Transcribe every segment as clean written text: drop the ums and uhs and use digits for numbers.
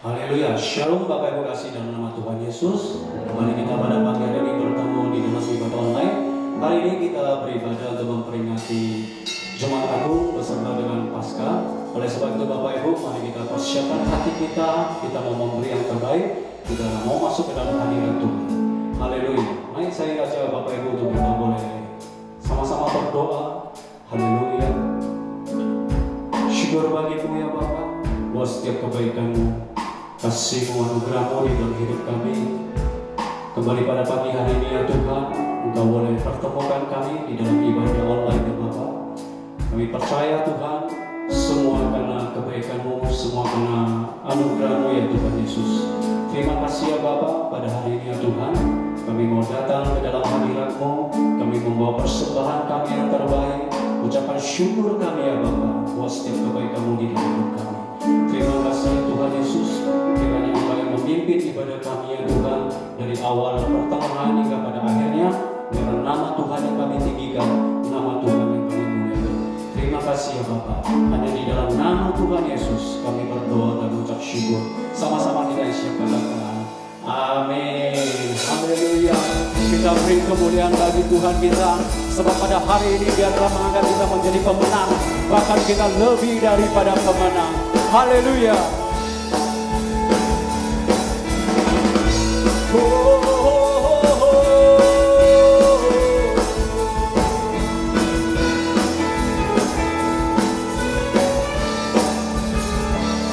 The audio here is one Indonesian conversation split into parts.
Haleluya, Shalom Bapak Ibu kasih dalam nama Tuhan Yesus. Kembali kita pada pagi hari ini bertemu di dalam ibadah online. Hari ini kita beribadah untuk memperingati Jumat Agung bersama dengan Paskah. Oleh sebab itu Bapak Ibu, mari kita persiapkan hati kita mau memberi yang terbaik, kita mau masuk ke dalam hadirat Tuhan. Haleluya. Mari saya ajak Bapak Ibu untuk kita boleh sama-sama berdoa. Haleluya. Syukur bagimu ya Bapak, buat setiap kebaikan-Mu, kasih-Mu, anugerah-Mu di dalam hidup kami. Kembali pada pagi hari ini ya Tuhan, Engkau boleh pertemukan kami di dalam ibadah online ya Bapak. Kami percaya Tuhan, semua karena kebaikan-Mu, semua karena anugerah-Mu ya Tuhan Yesus. Terima kasih ya Bapak, pada hari ini ya Tuhan, kami mau datang ke dalam hadirat-Mu, kami membawa persembahan kami yang terbaik, ucapan syukur kami ya Bapak, buat setiap kebaikan-Mu di dalam hidup kami. Terima kasih ya Tuhan Yesus, kiranya Engkau yang memimpin ibadah kami ya Tuhan, dari awal pertengahan hingga pada akhirnya, biar nama Tuhan yang kami tinggikan, nama Tuhan yang kami muliakan. Terima kasih ya Bapak, hanya di dalam nama Tuhan Yesus kami berdoa dan mengucap syukur. Sama-sama kita siapkan katakan amin. Haleluya. Kita beri kemuliaan bagi Tuhan kita, sebab pada hari ini Dia telah mengangkat kita menjadi pemenang, bahkan kita lebih daripada pemenang. Haleluya.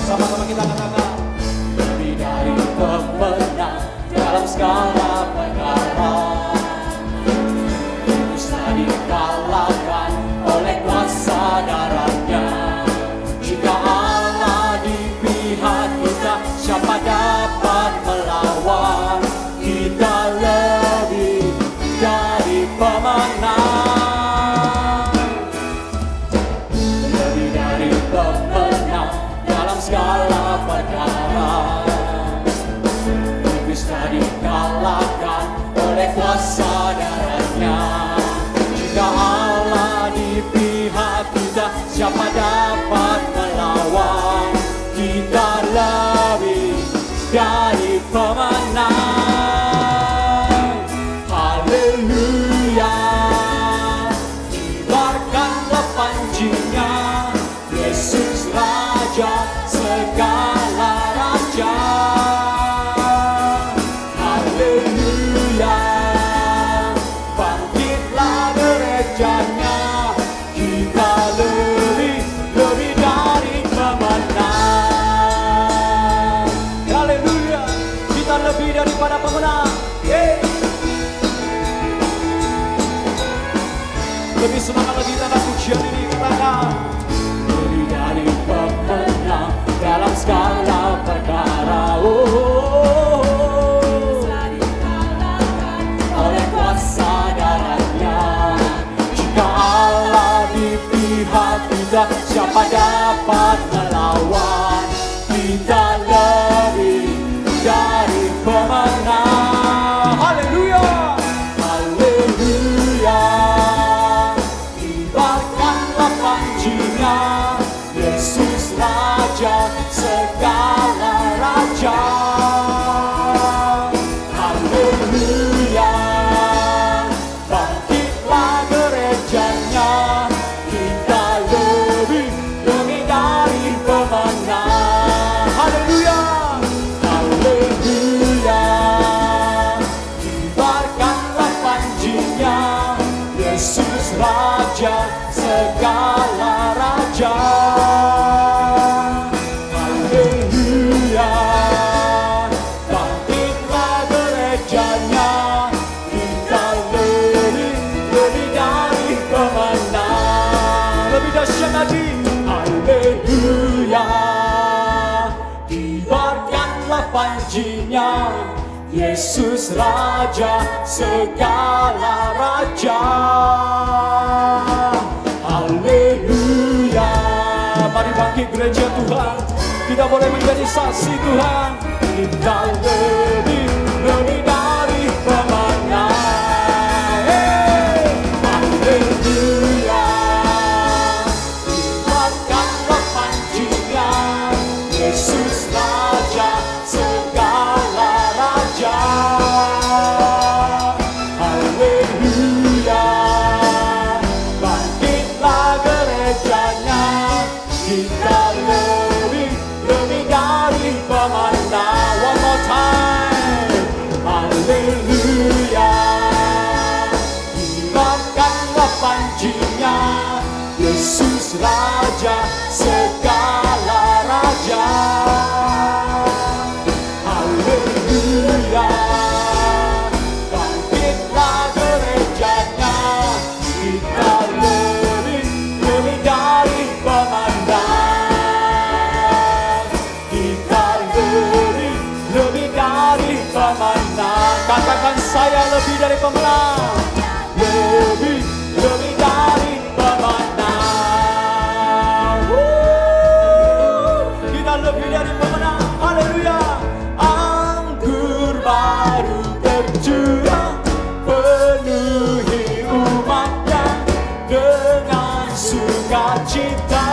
Sama-sama kita katakan lebih dari pemenang dalam segala perkara, bisa dikalahkan oleh kuasa darahnya. Jika Allah di pihak kita, siapa dapat melawan? Kita lebih dari pemenang, lebih dari pemenang dalam segala perkara, bisa dikalahkan oleh kuasa darahnya. Jika Allah di pihak kita, siapa dapat melawan? Kita lebih dari pemenang. Haleluya. Kibarkanlah panjinya, Yesus Raja segala raja. Haleluya. Bangkitlah gerejanya, kita lebih dari pemenang. Haleluya. Kita lebih daripada pemenang. Lebih semangat lagi dalam pujian ini, katakan lebih dari pemenang dalam segala perkara. Bisa dikalahkan oleh kuasa darahnya. Jika Allah di pihak kita, siapa dapat melawan? Kita lebih dari pemenang. Haleluya. Haleluya. Kibarkanlah panjinya, Yesus Raja segala raja. Haleluya. Bangkitlah gerejanya, kita lebih dari pemenang. Haleluya. Haleluya. Kibarkanlah panjinya, Yesus Raja segala raja. Haleluya. Bangkitlah gerejanya, kita lebih dari pemenang. Lebih dahsyat lagi. Haleluya. Kibarkanlah panjinya, Yesus Raja segala raja. Haleluya. Mari bangkit gereja Tuhan, kita boleh menjadi saksi Tuhan. Kita lebih dari pemenang. Haleluya. Kibarkanlah panjinya, Yesus Raja Raja segala raja. Haleluya, bangkitlah gerejanya, kita lebih dari pemenang. Kita lebih dari pemenang. Katakan, saya lebih dari pemenang. Lebih dari pemenang. Kita lebih dari pemenang. Haleluya. Anggur baru tercurah, penuhi umatnya dengan sukacita.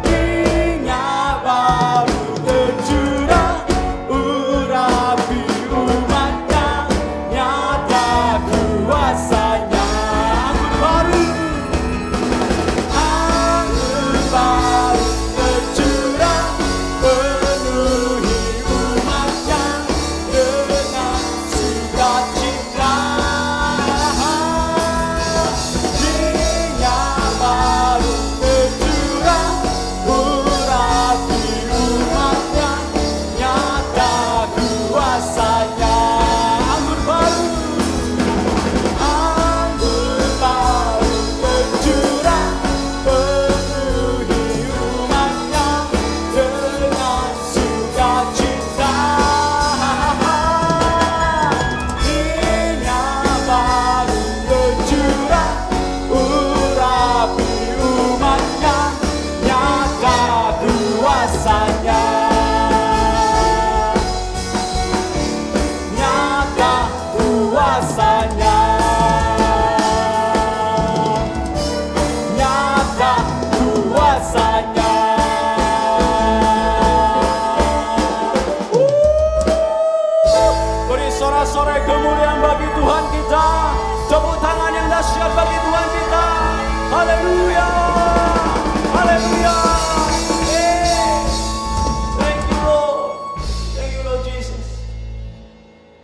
Minyak baru tercurah, urapi umatnya, nyata kuasanya. Anggur baru tercurah, penuhi umatnya dengan sukacita. Minyak baru tercurah, urapi umatnya, nyata kuasanya. Anggur baru tercurah, penuhi umatnya dengan sukacita. Minyak baru tercurah, urapi umatnya, nyata kuasanya. Nyata kuasanya. Nyata kuasanya. Beri sorak-sorai kemuliaan bagi Tuhan kita. Tepuk tangan yang dahsyat bagi Tuhan kita. Haleluya. Haleluya. Thank you Lord. Thank you Lord Jesus.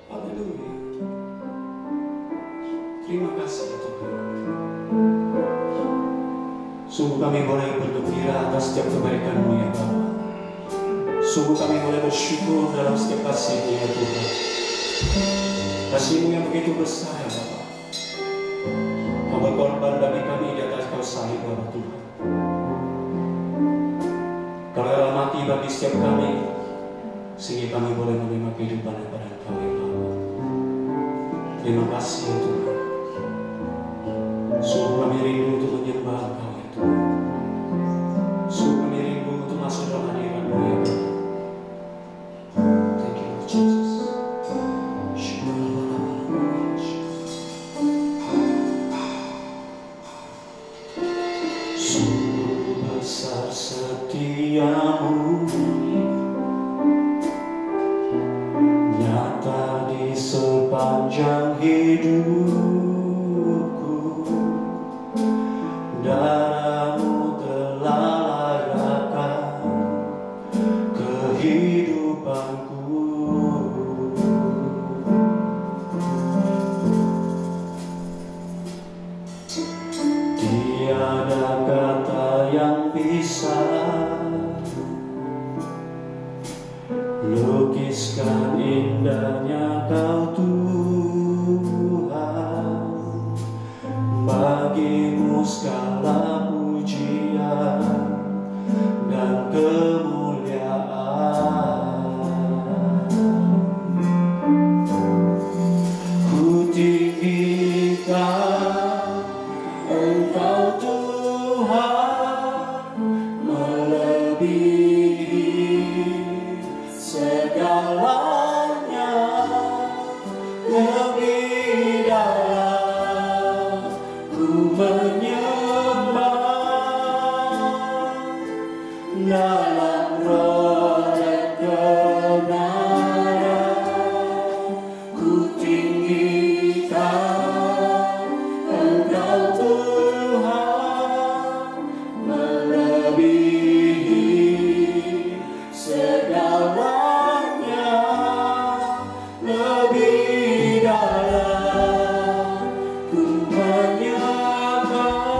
Haleluya. Terima kasih Tuhan. Sungguh kami boleh bergembira atas setiap kebaikan-Mu ya Bapa. Sungguh kami boleh bersyukur dalam setiap kasih-Mu ya Tuhan. Kasih-Mu yang begitu besar ya Bapa. Kau berkorban bagi kami di atas Kau salib ya Tuhan. Kau rela mati bagi setiap kami, sehingga kami boleh menerima kehidupan daripada Engkau ya Bapa. Terima kasih ya Tuhan. Sungguh kami rindu untuk menyembah Engkau ya Tuhan. Sungguh kami rindu untuk masuk dalam hadirat-Mu ya Bapa. Thank you Lord Jesus. Sungguh besar setiamu, nyata di sepanjang hidupku. Darah-Mu telah layakan kehidupanku. Tiada kata yang bisa lukiskan indahnya Kau Tuhan. Bagi-Mu segala pujian dan kemuliaan. Ku tinggikan Engkau Tuhan, melebihi segalanya, lebih dalam ku menyembah dalam roh dan kebenaran. Ku tinggikan Engkau Tuhan, melebihi segalanya, lebih dalam ku menyembah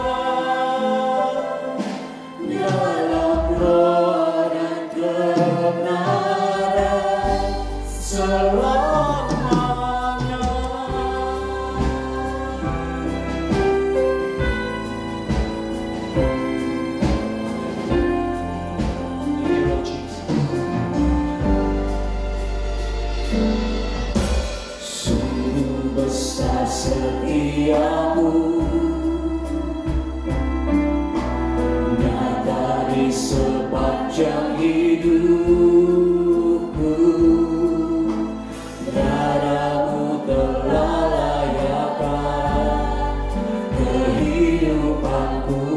sepanjang hidupku, darah-Mu telah layakkan kehidupanku.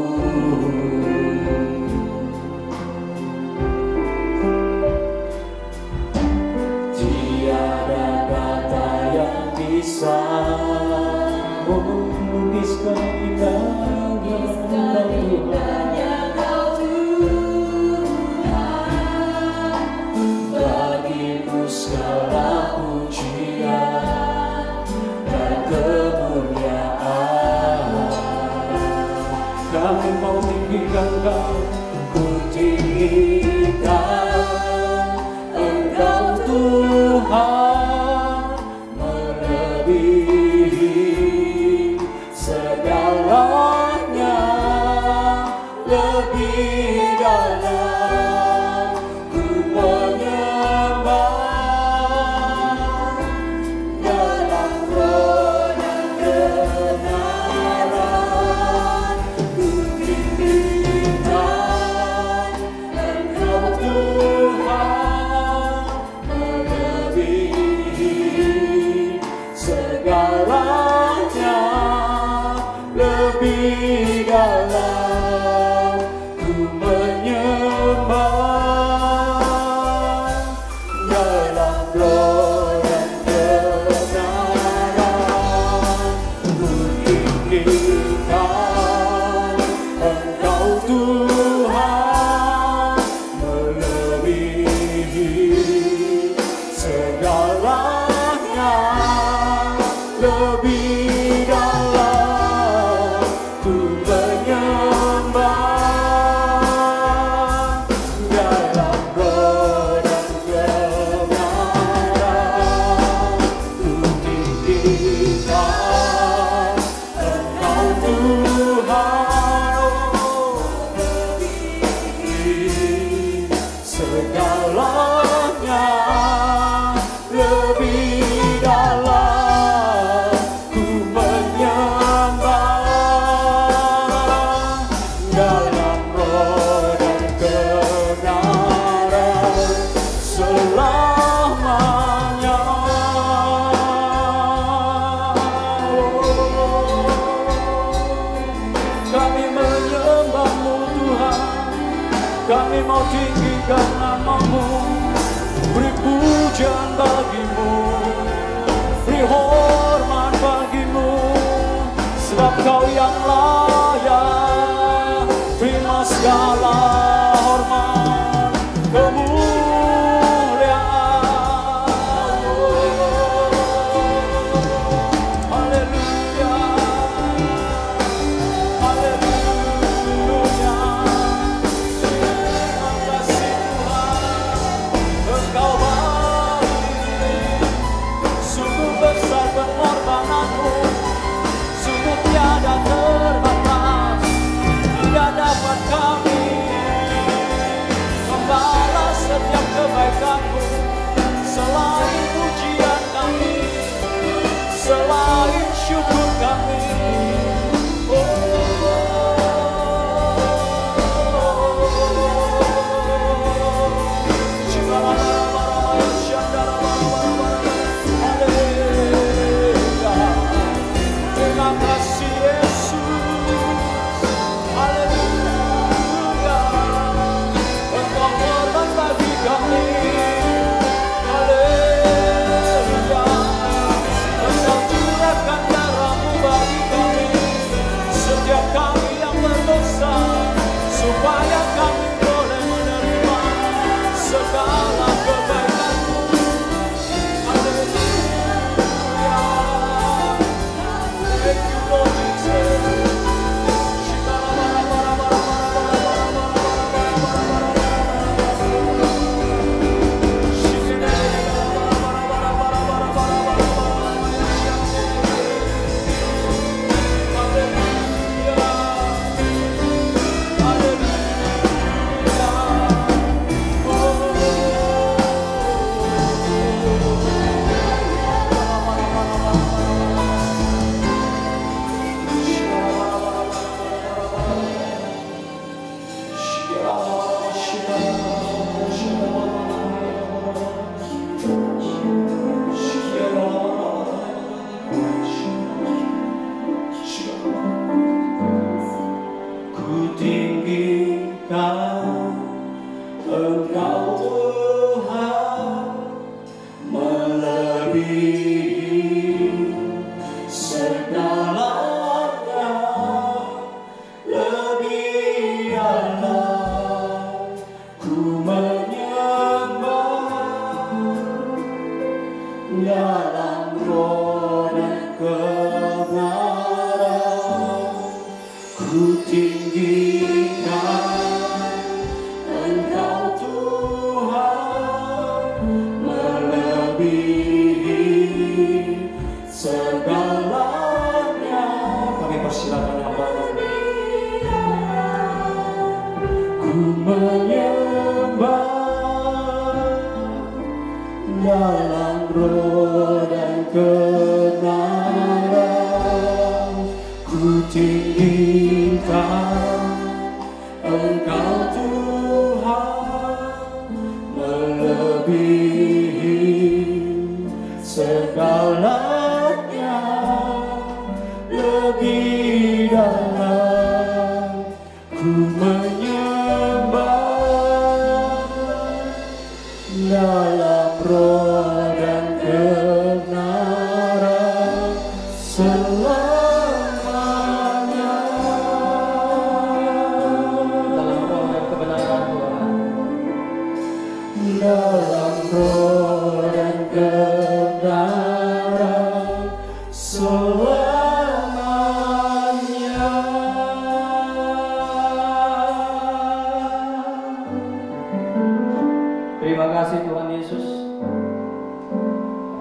Tiada kata yang bisa melukiskan indahnya Kau Tuhan. Bagimu segala pujian dan kemuliaan. Kami mau tinggikan Kau, ku tinggikan Engkau Tuhan, melebihi segalanya, lebih dalam ku menyembah, dalam roh dan kebenaran ku tinggikan Engkau Tuhan, melebihi segalanya, lebih dalam ku menyembah, dalam roh dan kebenaran ku tinggikan Engkau Tuhan, melebihi segalanya, lebih dalam ku menyembah, dalam roh dan kebenaran ku tinggikan Engkau Tuhan, melebihi segalanya, lebih dalam ku menyembah, dalam roh dan kebenaran selamanya. Kami menyembah-Mu Tuhan, kami mau tinggikan nama-Mu, beri pujian bagi-Mu, beri hormat bagi-Mu, sebab Kau yang layak terima segala hormat kemuliaan. Haleluya, haleluya. Terima kasih Tuhan, Engkau baik, sungguh besar pengorbanan-Mu, sungguh tiada terbatas, tidak dapat kami Engkau Tuhan melebihi segalanya, lebih Allah ku menyembah dalam roh dan kebenaran. Ku tinggikan Engkau Tuhan melebihi segalanya. Kami persilakan hamba ku menyembah dalam roh dan kebenaran. Ku tinggikan Engkau Tuhan melebihi segalanya, lebih dalam ku menyembah dalam roh dan kebenaran selamanya. Dalam roh dan kebenaran Tuhan, dalam roh dan kebenaran selamanya. Terima kasih Tuhan Yesus,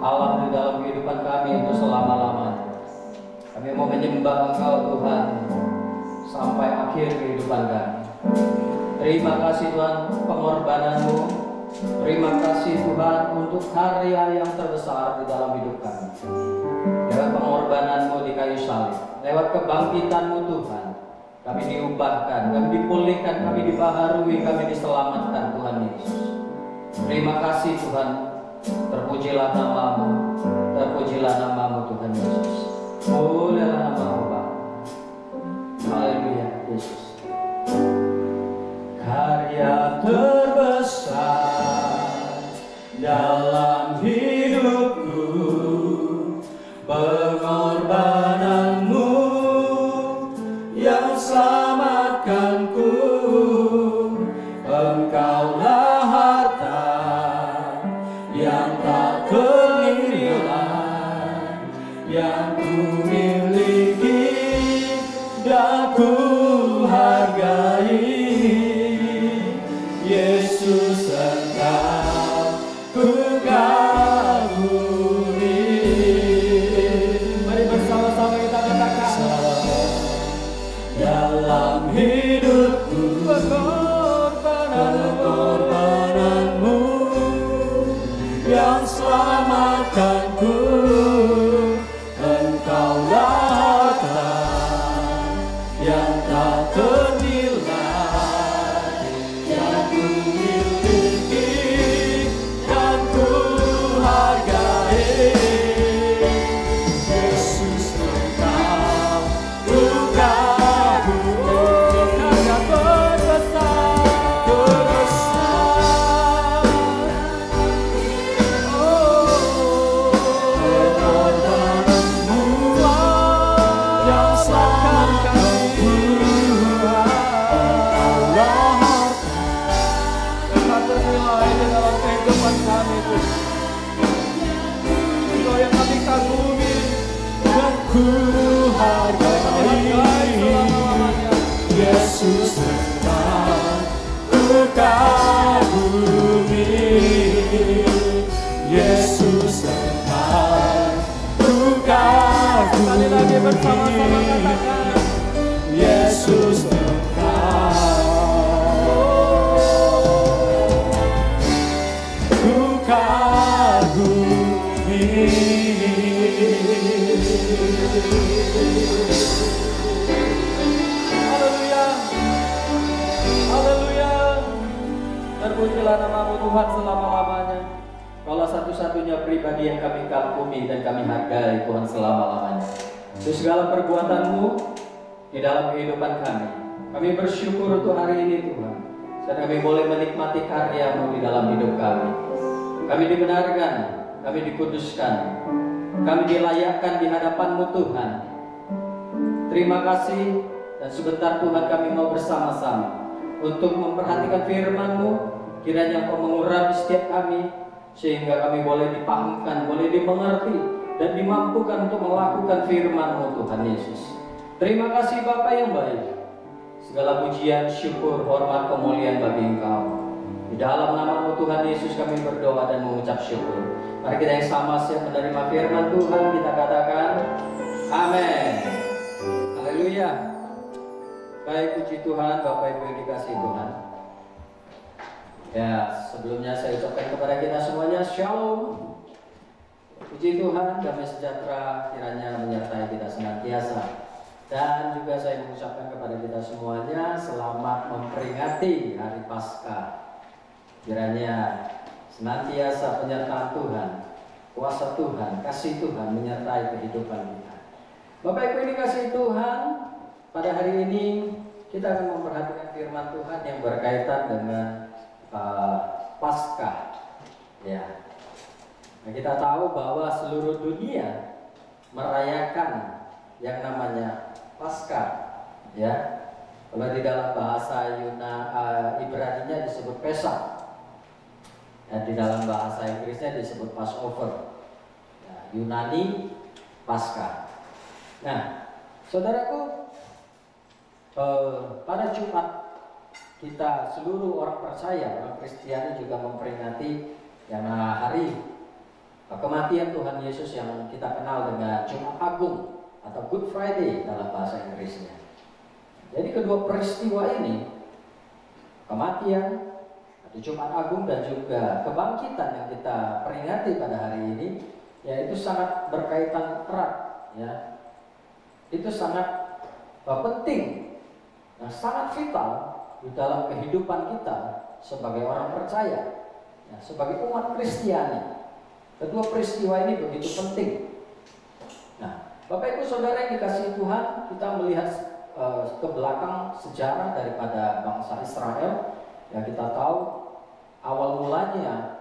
Allah di dalam kehidupan kami untuk selama-lamanya. Kami mau menyembah Engkau Tuhan sampai akhir kehidupan kami. Terima kasih Tuhan pengorbanan-Mu. Terima kasih Tuhan untuk karya yang terbesar di dalam hidup kami. Lewat pengorbanan-Mu di kayu salib, lewat kebangkitan-Mu Tuhan, kami diubahkan, kami dipulihkan, kami dibaharui, kami diselamatkan Tuhan Yesus. Terima kasih Tuhan, terpujilah nama-Mu, terpujilah nama-Mu Tuhan Yesus. Mulialah nama-Mu Bapa. Haleluya Yesus. Karya terbesar dalam hidupku, pengorbanan-Mu yang selamatkanku. Engkaulah harta yang tak ternilai, yang ku miliki dan ku hargai. Yesus Engkau ku kagumi. Mari bersama-sama kita katakan, dalam hidupku pengorbanan-Mu yang selamatkanku. Engkaulah harta yang tak ternilai, yang ku miliki dan ku hargai. Yesus Engkau ku kagumi. Karya terbesar, terbesar, pengorbanan-Mu yang selamatkanku. Engkaulah harta yang tak ternilai di dalam kehidupan kami Tuhan. Engkau yang kami kagumi dan ku hargai. Yesus Engkau ku kagumi. Yesus Engkau ku kagumi. Sekali lagi bersama-sama katakan, Yesus Engkau ku kagumi. Haleluya, haleluya. Terpujilah nama-Mu Tuhan selama-lamanya. Kaulah satu-satunya pribadi yang kami kagumi dan kami hargai Tuhan selama-lamanya. Untuk segala perbuatan-Mu di dalam kehidupan kami. Kami bersyukur untuk hari ini Tuhan. dan kami boleh menikmati karya-Mu di dalam hidup kami. Kami dibenarkan, kami dikuduskan, kami dilayakkan di hadapan-Mu Tuhan. Terima kasih, dan sebentar Tuhan kami mau bersama-sama untuk memperhatikan firman-Mu. Kiranya Engkau mengurapi setiap kami, sehingga kami boleh dipahamkan, boleh dimengerti, dan dimampukan untuk melakukan firman-Mu Tuhan Yesus. Terima kasih Bapa yang baik. Segala pujian, syukur, hormat, kemuliaan bagi Engkau. Di dalam nama-Mu Tuhan Yesus kami berdoa dan mengucap syukur. Mari kita yang sama siap menerima firman Tuhan, kita katakan amin. Haleluya. Baik, puji Tuhan, Bapak Ibu yang dikasihi Tuhan. Ya, sebelumnya saya ucapkan kepada kita semuanya shalom. Puji Tuhan, damai sejahtera kiranya menyertai kita senantiasa. Dan juga saya mengucapkan kepada kita semuanya selamat memperingati Hari Paskah. Kiranya senantiasa penyertaan Tuhan, kuasa Tuhan, kasih Tuhan menyertai kehidupan kita. Bapak Ibu yang dikasihi Tuhan, pada hari ini kita akan memperhatikan firman Tuhan yang berkaitan dengan Paskah. Ya. Nah, kita tahu bahwa seluruh dunia merayakan yang namanya Paskah. Ya. Kalau di dalam bahasa Ibrani-nya disebut Pesach. Ya, di dalam bahasa Inggrisnya disebut Passover. Ya, Yunani Paskah. Nah, saudaraku, pada Jumat kita seluruh orang percaya, orang Kristiani juga memperingati yang hari kematian Tuhan Yesus yang kita kenal dengan Jumat Agung atau Good Friday dalam bahasa Inggrisnya. Jadi kedua peristiwa ini, kematian atau Jumat Agung dan juga kebangkitan yang kita peringati pada hari ini, ya itu sangat berkaitan erat, ya. Itu sangat penting, sangat vital di dalam kehidupan kita sebagai orang percaya, ya, sebagai umat Kristiani. Kedua peristiwa ini begitu penting. Nah, Bapak Ibu Saudara yang dikasihi Tuhan, kita melihat ke belakang sejarah daripada bangsa Israel. Ya, kita tahu awal mulanya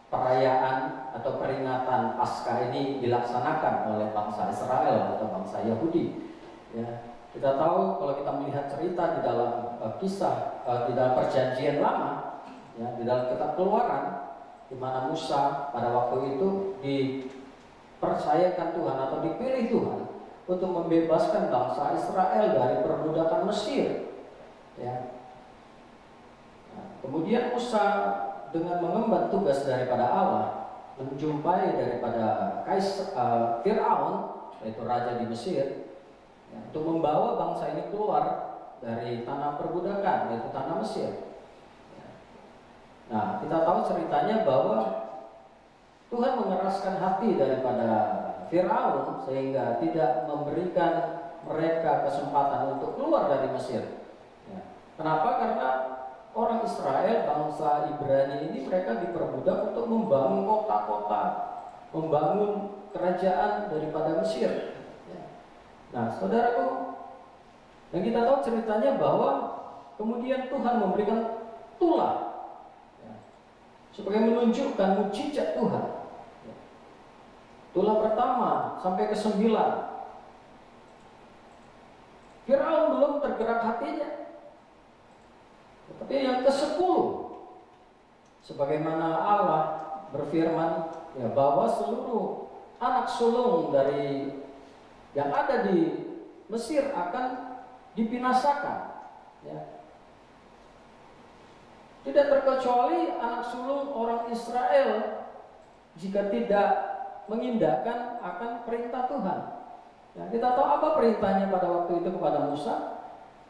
perayaan atau peringatan Paskah ini dilaksanakan oleh bangsa Israel atau bangsa Yahudi. Ya. Kita tahu kalau kita melihat cerita di dalam kisah di dalam Perjanjian Lama, ya, di dalam Kitab Keluaran, di mana Musa pada waktu itu dipercayakan Tuhan atau dipilih Tuhan untuk membebaskan bangsa Israel dari perbudakan Mesir. Ya. Nah, kemudian Musa dengan mengemban tugas daripada Allah menjumpai daripada Fir'aun, yaitu raja di Mesir, ya, untuk membawa bangsa ini keluar dari tanah perbudakan, yaitu tanah Mesir. Ya. Nah, kita tahu ceritanya bahwa Tuhan mengeraskan hati daripada Fir'aun sehingga tidak memberikan mereka kesempatan untuk keluar dari Mesir. Ya. Kenapa? Karena orang Israel, bangsa Ibrani ini mereka diperbudak untuk membangun kota-kota, membangun kerajaan daripada Mesir. Nah, saudaraku, yang kita tahu ceritanya bahwa kemudian Tuhan memberikan tulah, ya, sebagai menunjukkan mukjizat Tuhan. Ya. Tulah pertama sampai ke-9, Firaun belum tergerak hatinya. Tapi yang ke-10, sebagaimana Allah berfirman, ya, bahwa seluruh anak sulung dari yang ada di Mesir akan dibinasakan, ya. Tidak terkecuali anak sulung orang Israel jika tidak mengindahkan akan perintah Tuhan. Ya, kita tahu apa perintahnya pada waktu itu kepada Musa,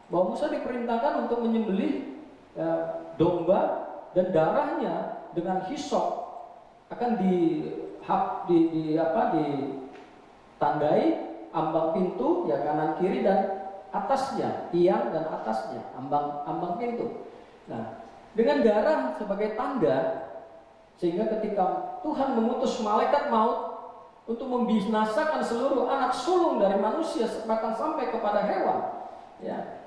bahwa Musa diperintahkan untuk menyembelih, ya, domba dan darahnya dengan hisop akan ditandai ambang pintu, ya, kanan kiri dan atasnya, tiang dan atasnya, ambang pintu. Nah, dengan darah sebagai tanda, sehingga ketika Tuhan mengutus malaikat maut untuk membinasakan seluruh anak sulung dari manusia bahkan sampai kepada hewan, ya,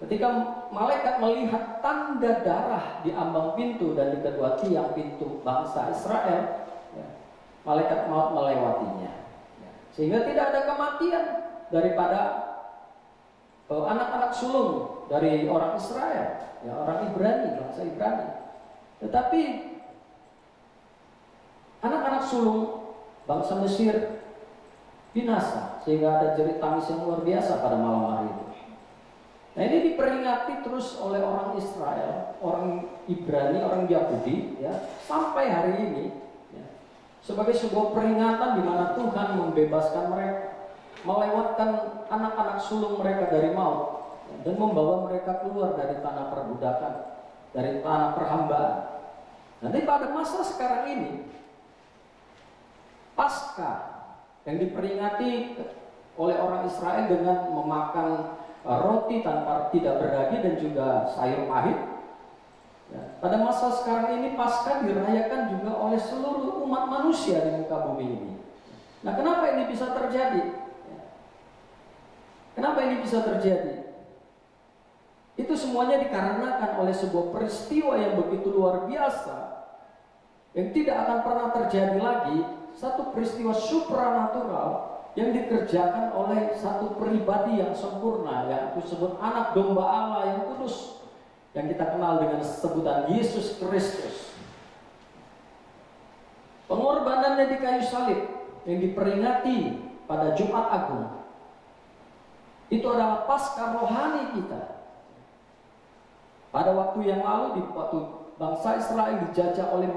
ketika malaikat melihat tanda darah di ambang pintu dan di kedua tiang pintu bangsa Israel, ya, malaikat maut melewatinya, ya, sehingga tidak ada kematian daripada anak-anak sulung dari orang Israel, ya, orang Ibrani, bangsa Ibrani. Tetapi anak-anak sulung bangsa Mesir binasa, sehingga ada jerit tangis yang luar biasa pada malam hari itu. Nah, ini diperingati terus oleh orang Israel, orang Ibrani, orang Yahudi, ya, sampai hari ini, ya, sebagai sebuah peringatan di mana Tuhan membebaskan mereka, melewatkan anak-anak sulung mereka dari maut, ya, dan membawa mereka keluar dari tanah perbudakan, dari tanah perhambaan. Nanti pada masa sekarang ini, Paskah yang diperingati oleh orang Israel dengan memakan roti tidak berdaging dan juga sayur pahit, ya, pada masa sekarang ini Paskah dirayakan juga oleh seluruh umat manusia di muka bumi ini. Nah, kenapa ini bisa terjadi? Kenapa ini bisa terjadi? Itu semuanya dikarenakan oleh sebuah peristiwa yang begitu luar biasa, yang tidak akan pernah terjadi lagi. Satu peristiwa supranatural yang dikerjakan oleh satu pribadi yang sempurna, yang disebut anak domba Allah yang kudus, yang kita kenal dengan sebutan Yesus Kristus. Pengorbanannya di kayu salib yang diperingati pada Jumat Agung, itu adalah Paskah rohani kita. Pada waktu yang lalu, di waktu bangsa Israel dijajah oleh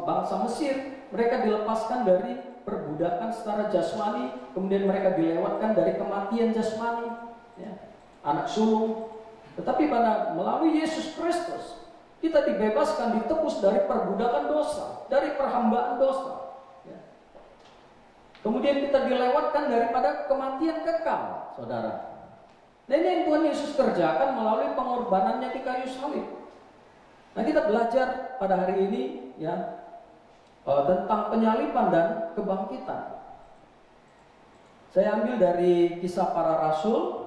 bangsa Mesir, mereka dilepaskan dari perbudakan secara jasmani, kemudian mereka dilewatkan dari kematian jasmani, ya, anak sulung. Tetapi melalui Yesus Kristus, kita dibebaskan, ditebus dari perbudakan dosa, dari perhambaan dosa, ya. Kemudian kita dilewatkan daripada kematian kekal, saudara. Nah, ini yang Tuhan Yesus kerjakan melalui pengorbanannya di kayu salib. Nah, kita belajar pada hari ini, ya, tentang penyaliban dan kebangkitan. Saya ambil dari Kisah Para Rasul.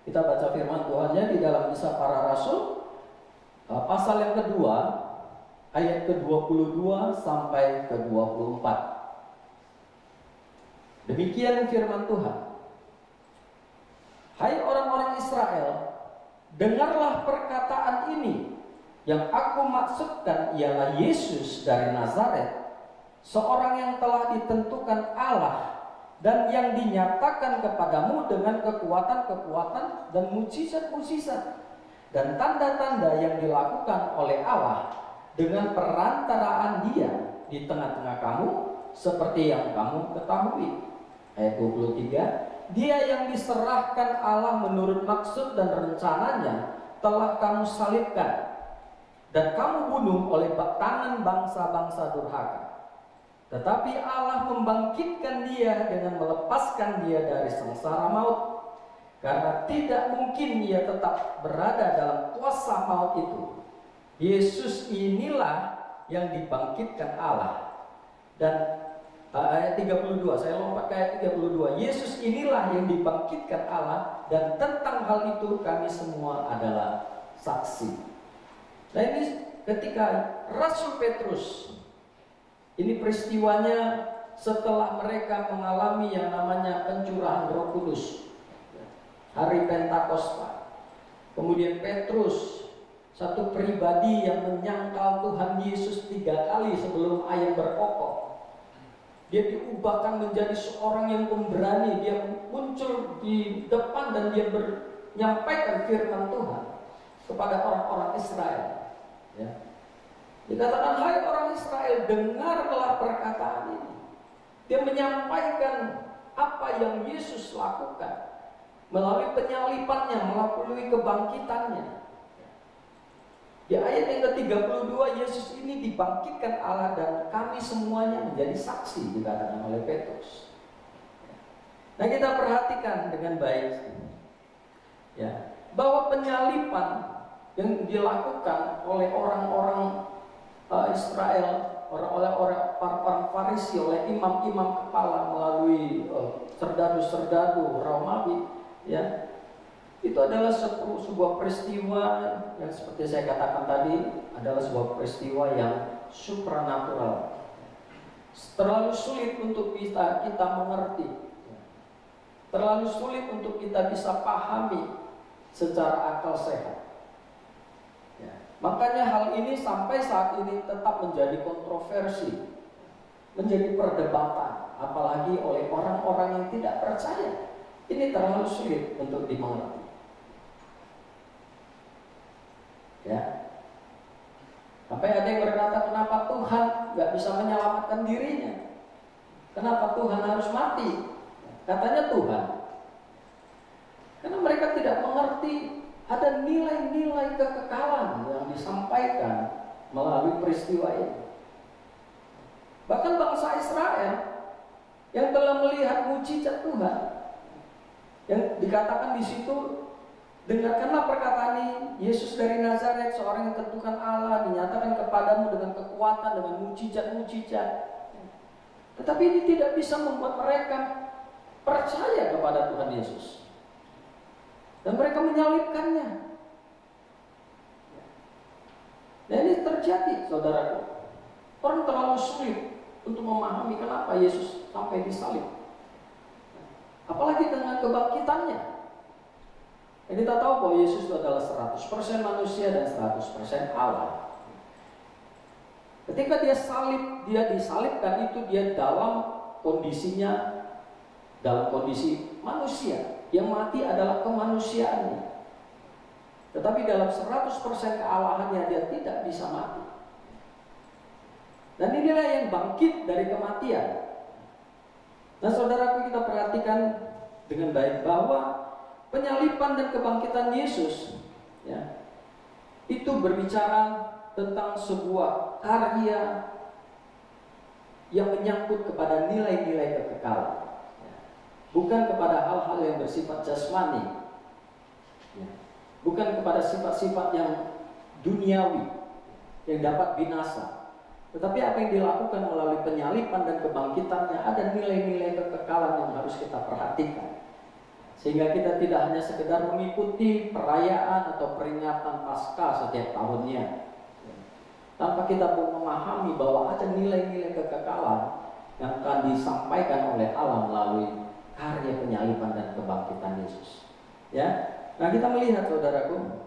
Kita baca firman Tuhannya di dalam Kisah Para Rasul, pasal yang kedua, ayat ke-22 sampai ke-24. Demikian firman Tuhan. Hai orang-orang Israel, dengarlah perkataan ini. Yang aku maksudkan ialah Yesus dari Nazaret, seorang yang telah ditentukan Allah dan yang dinyatakan kepadamu dengan kekuatan-kekuatan dan mukjizat-mukjizat dan tanda-tanda yang dilakukan oleh Allah dengan perantaraan Dia di tengah-tengah kamu, seperti yang kamu ketahui. Ayat 23, Dia yang diserahkan Allah menurut maksud dan rencananya telah kamu salibkan dan kamu bunuh oleh tangan bangsa-bangsa durhaka. Tetapi Allah membangkitkan Dia dengan melepaskan Dia dari sengsara maut, karena tidak mungkin Ia tetap berada dalam kuasa maut itu. Yesus inilah yang dibangkitkan Allah. Dan ayat 32, saya lompat ke ayat 32. Yesus inilah yang dibangkitkan Allah, dan tentang hal itu kami semua adalah saksi. Nah, ini ketika Rasul Petrus, ini peristiwanya setelah mereka mengalami yang namanya pencurahan Roh Kudus, hari Pentakosta. Kemudian Petrus, satu pribadi yang menyangkal Tuhan Yesus 3 kali sebelum ayam berkokok, dia diubahkan menjadi seorang yang pemberani. Dia muncul di depan dan dia menyampaikan firman Tuhan kepada orang-orang Israel. Ya. Dikatakan, hai orang Israel, dengarlah perkataan ini. Dia menyampaikan apa yang Yesus lakukan melalui penyalipannya, melalui kebangkitannya. Di ayat yang ke-32, Yesus ini dibangkitkan Allah dan kami semuanya menjadi saksi, dikatakan oleh Petrus. Nah, kita perhatikan dengan baik, ya, bahwa penyalipan yang dilakukan oleh orang-orang Israel, oleh orang Farisi, oleh imam-imam kepala melalui serdadu-serdadu Romawi, ya, Itu adalah sebuah peristiwa yang seperti saya katakan tadi, adalah sebuah peristiwa yang supranatural. Terlalu sulit untuk kita mengerti, terlalu sulit untuk kita bisa pahami secara akal sehat. Makanya hal ini sampai saat ini tetap menjadi kontroversi, menjadi perdebatan, apalagi oleh orang-orang yang tidak percaya. Ini terlalu sulit untuk dimengerti. Ya, sampai ada yang berkata, kenapa Tuhan nggak bisa menyelamatkan dirinya? Kenapa Tuhan harus mati? Katanya Tuhan, karena mereka tidak mengerti ada nilai-nilai kekekalan yang disampaikan melalui peristiwa ini. Bahkan bangsa Israel yang telah melihat mujizat Tuhan, yang dikatakan di situ, dengarkanlah perkataan ini, Yesus dari Nazaret, seorang yang ketukan Allah, dinyatakan kepadamu dengan kekuatan, dengan mujizat-mujizat. Tetapi ini tidak bisa membuat mereka percaya kepada Tuhan Yesus. Dan mereka menyalibkannya. Dan ini terjadi, saudaraku. Orang terlalu sulit untuk memahami kenapa Yesus sampai disalib. Apalagi dengan kebangkitannya. Kita tahu bahwa Yesus itu adalah 100% manusia dan 100% Allah. Ketika dia disalibkan itu dia dalam kondisinya, dalam kondisi manusia. Yang mati adalah kemanusiaannya. Tetapi dalam 100% kealahannya dia tidak bisa mati. Dan inilah yang bangkit dari kematian. Nah, saudaraku, kita perhatikan dengan baik bahwa penyaliban dan kebangkitan Yesus, ya, itu berbicara tentang sebuah karya yang menyangkut kepada nilai-nilai kekekalan, ya. Bukan kepada hal-hal yang bersifat jasmani, ya. Bukan kepada sifat-sifat yang duniawi yang dapat binasa, tetapi apa yang dilakukan melalui penyaliban dan kebangkitannya ada nilai-nilai kekekalan yang harus kita perhatikan. Sehingga kita tidak hanya sekedar mengikuti perayaan atau peringatan Paskah setiap tahunnya, tanpa kita pun memahami bahwa ada nilai-nilai kekekalan yang akan disampaikan oleh Allah melalui karya penyaliban dan kebangkitan Yesus. Ya, nah kita melihat, saudaraku,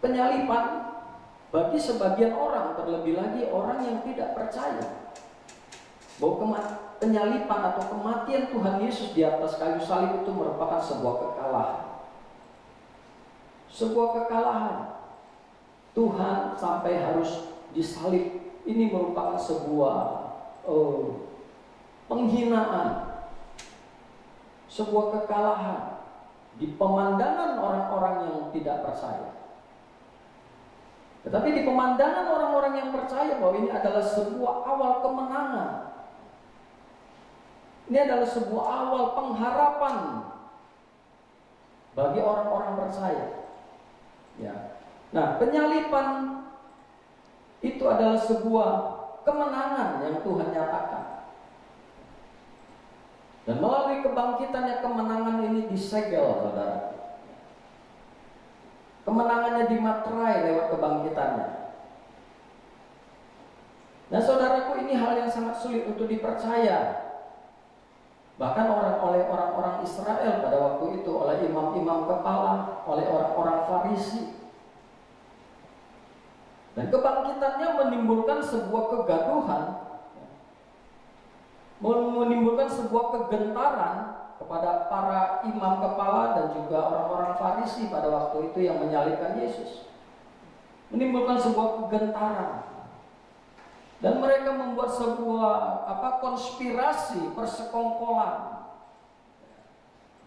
penyaliban bagi sebagian orang, terlebih lagi orang yang tidak percaya bahwa penyaliban atau kematian Tuhan Yesus di atas kayu salib itu merupakan sebuah kekalahan. Sebuah kekalahan. Tuhan sampai harus disalib. Ini merupakan sebuah penghinaan. Sebuah kekalahan di pemandangan orang-orang yang tidak percaya. Tetapi di pemandangan orang-orang yang percaya bahwa ini adalah sebuah awal kemenangan. Ini adalah sebuah awal pengharapan bagi orang-orang percaya. Ya. Nah, penyaliban itu adalah sebuah kemenangan yang Tuhan nyatakan. Dan melalui kebangkitannya kemenangan ini disegel, saudara. Kemenangannya dimaterai lewat kebangkitannya. Nah, saudaraku, ini hal yang sangat sulit untuk dipercaya. Bahkan oleh orang-orang Israel pada waktu itu, oleh imam-imam kepala, oleh orang-orang Farisi. Dan kebangkitannya menimbulkan sebuah kegaduhan, menimbulkan sebuah kegentaran kepada para imam kepala dan juga orang-orang Farisi pada waktu itu yang menyalibkan Yesus. Menimbulkan sebuah kegentaran. Dan mereka membuat sebuah konspirasi, persekongkolan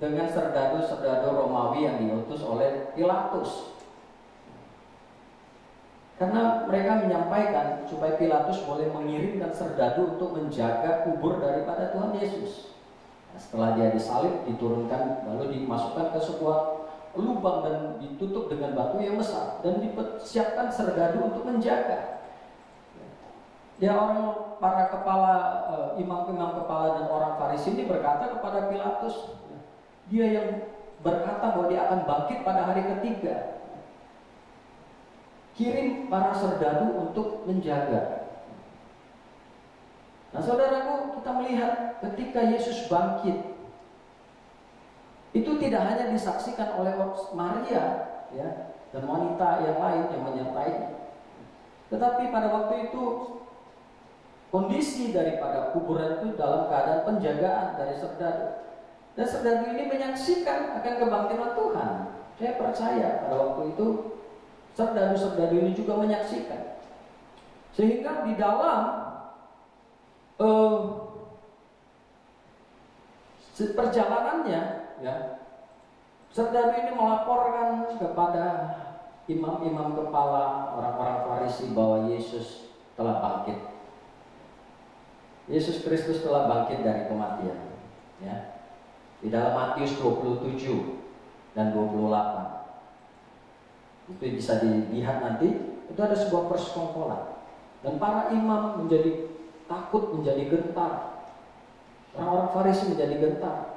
dengan serdadu-serdadu Romawi yang diutus oleh Pilatus. Karena mereka menyampaikan supaya Pilatus boleh mengirimkan serdadu untuk menjaga kubur daripada Tuhan Yesus. Nah, setelah dia disalib, diturunkan, lalu dimasukkan ke sebuah lubang dan ditutup dengan batu yang besar dan disiapkan serdadu untuk menjaga. Ya, para kepala, imam-imam kepala dan orang Farisi ini berkata kepada Pilatus, Dia yang berkata bahwa dia akan bangkit pada hari ketiga. Kirim para serdadu untuk menjaga. Nah saudaraku, kita melihat ketika Yesus bangkit, itu tidak hanya disaksikan oleh Maria ya, dan wanita yang lain yang menyertainya, tetapi pada waktu itu kondisi daripada kuburan itu dalam keadaan penjagaan dari serdadu. Dan serdadu ini menyaksikan akan kebangkitan Tuhan. Saya percaya pada waktu itu serdadu-serdadu ini juga menyaksikan. Sehingga di dalam perjalanannya ya, serdadu ini melaporkan kepada imam-imam kepala, orang-orang Farisi bahwa Yesus telah bangkit. Yesus Kristus telah bangkit dari kematian ya. Di dalam Matius 27 dan 28 itu bisa dilihat nanti, itu ada sebuah persekongkolan dan para imam menjadi takut, menjadi gentar. Orang-orang Farisi menjadi gentar.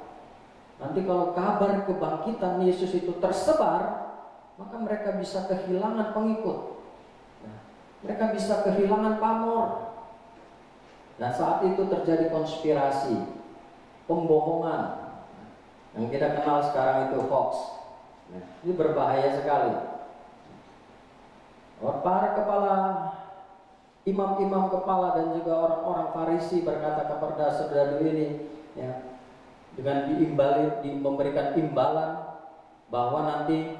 Nanti kalau kabar kebangkitan Yesus itu tersebar, maka mereka bisa kehilangan pengikut. Mereka bisa kehilangan pamor. Dan saat itu terjadi konspirasi, pembohongan, yang kita kenal sekarang itu hoax. Ini berbahaya sekali. Para kepala, imam-imam kepala dan juga orang-orang Farisi berkata kepada serdadu ini ya, dengan memberikan imbalan bahwa nanti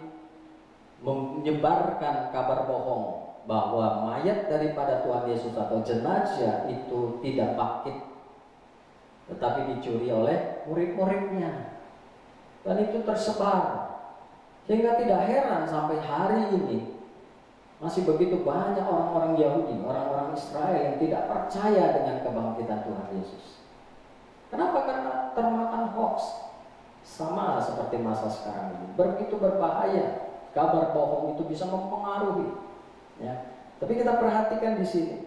menyebarkan kabar bohong bahwa mayat daripada Tuhan Yesus atau jenazah itu tidak bangkit, tetapi dicuri oleh murid-muridnya. Dan itu tersebar, sehingga tidak heran sampai hari ini masih begitu banyak orang-orang Yahudi, orang-orang Israel yang tidak percaya dengan kebangkitan Tuhan Yesus. Kenapa? Karena termakan hoax. Sama seperti masa sekarang ini, begitu berbahaya. Kabar bohong itu bisa mempengaruhi ya. Tapi kita perhatikan di sini,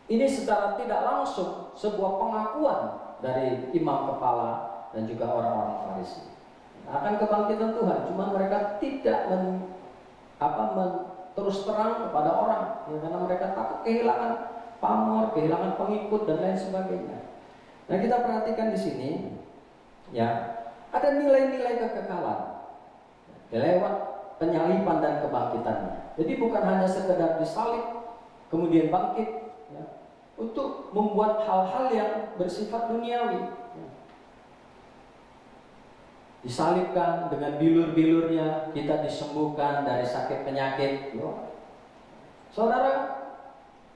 ini secara tidak langsung sebuah pengakuan dari imam kepala dan juga orang-orang Farisi akan kebangkitan Tuhan. Cuma mereka tidak terus terang kepada orang ya, karena mereka takut kehilangan pamor, kehilangan pengikut dan lain sebagainya. Nah kita perhatikan di sini ya, ada nilai-nilai kekekalan lewat penyaliban dan kebangkitannya. Jadi bukan hanya sekedar disalib kemudian bangkit ya, untuk membuat hal-hal yang bersifat duniawi. Disalibkan dengan bilur-bilurnya, kita disembuhkan dari sakit penyakit. Saudara,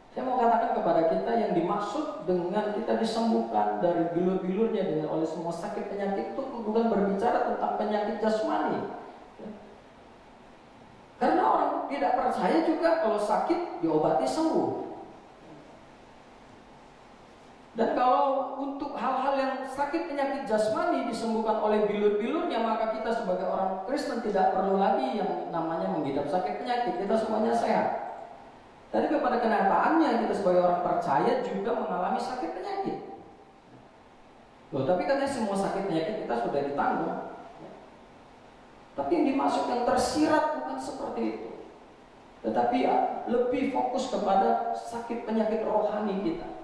saya mau katakan kepada kita, yang dimaksud dengan kita disembuhkan dari bilur-bilurnya dengan oleh semua sakit penyakit itu bukan berbicara tentang penyakit jasmani. Karena orang tidak percaya juga kalau sakit diobati sembuh. Dan kalau untuk hal-hal yang sakit penyakit jasmani disembuhkan oleh bilur-bilurnya, maka kita sebagai orang Kristen tidak perlu lagi yang namanya mengidap sakit penyakit. Kita semuanya sehat. Tapi kepada kenyataannya kita sebagai orang percaya juga mengalami sakit penyakit. Tapi katanya semua sakit penyakit kita sudah ditanggung. Tapi yang dimaksud yang tersirat bukan seperti itu. Tetapi lebih fokus kepada sakit penyakit rohani kita.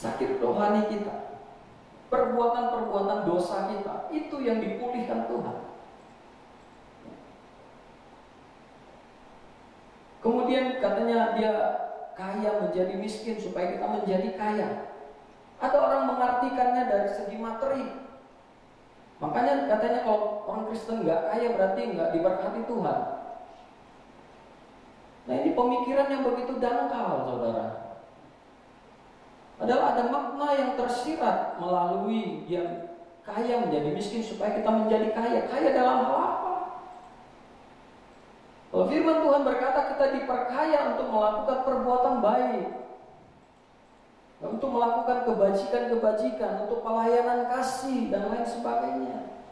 Sakit rohani kita, perbuatan-perbuatan dosa kita, itu yang dipulihkan Tuhan. Kemudian katanya dia kaya menjadi miskin supaya kita menjadi kaya. Ada orang mengartikannya dari segi materi. Makanya katanya kalau orang Kristen nggak kaya berarti nggak diberkati Tuhan. Nah ini pemikiran yang begitu dangkal, saudara. Adalah ada makna yang tersirat melalui dia kaya menjadi miskin supaya kita menjadi kaya. Kaya dalam hal apa? Kalau firman Tuhan berkata kita diperkaya untuk melakukan perbuatan baik, untuk melakukan kebajikan-kebajikan, untuk pelayanan kasih dan lain sebagainya.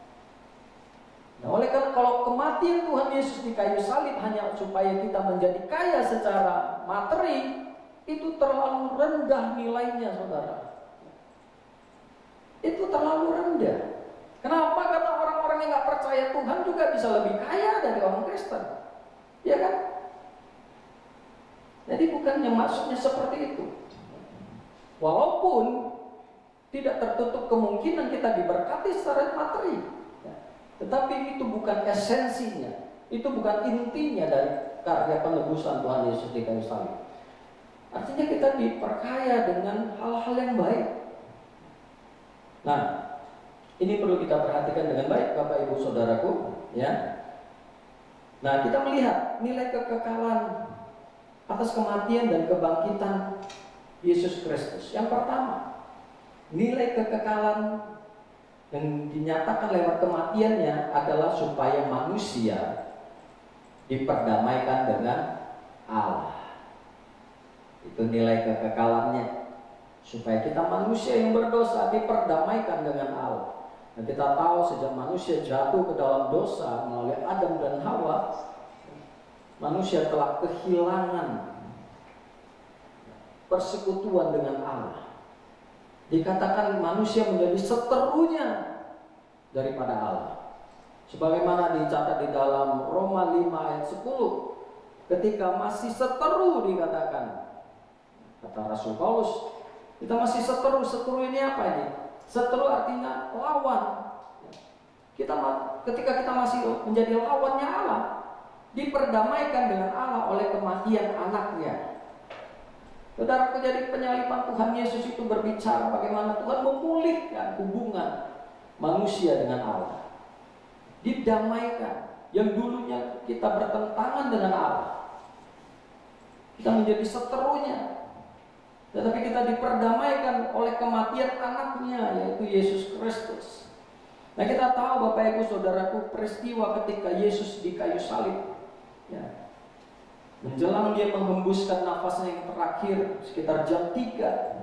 Nah, oleh karena kalau kematian Tuhan Yesus di kayu salib hanya supaya kita menjadi kaya secara materi, itu terlalu rendah nilainya, saudara. itu terlalu rendah. Kenapa? Karena orang-orang yang nggak percaya Tuhan juga bisa lebih kaya dari orang Kristen, ya kan? Jadi bukannya maksudnya seperti itu. Walaupun tidak tertutup kemungkinan kita diberkati secara materi, tetapi itu bukan esensinya, itu bukan intinya dari karya penebusan Tuhan Yesus di kayu salib. Artinya kita diperkaya dengan hal-hal yang baik. Nah, ini perlu kita perhatikan dengan baik, Bapak Ibu Saudaraku, ya. Nah, kita melihat nilai kekekalan atas kematian dan kebangkitan Yesus Kristus. Yang pertama, nilai kekekalan yang dinyatakan lewat kematiannya adalah supaya manusia diperdamaikan dengan Allah. Itu nilai kekekalannya, supaya kita manusia yang berdosa diperdamaikan dengan Allah. Dan kita tahu sejak manusia jatuh ke dalam dosa melalui Adam dan Hawa, manusia telah kehilangan persekutuan dengan Allah. Dikatakan manusia menjadi seterunya daripada Allah. Sebagaimana dicatat di dalam Roma 5 ayat 10, ketika masih seteru dikatakan, kata Rasul Paulus, kita masih seteru. Seteru ini apa ini? Seteru artinya lawan. Ketika kita masih menjadi lawannya Allah, diperdamaikan dengan Allah oleh kematian anaknya. Saudara, jadi penyaliban Tuhan Yesus itu berbicara bagaimana Tuhan memulihkan hubungan manusia dengan Allah. Didamaikan. Yang dulunya kita bertentangan dengan Allah, kita menjadi seterunya. Tetapi kita diperdamaikan oleh kematian anaknya, yaitu Yesus Kristus. Nah, kita tahu Bapak Ibu Saudaraku, peristiwa ketika Yesus di kayu salib, ya, menjelang dia menghembuskan nafasnya yang terakhir sekitar jam 3.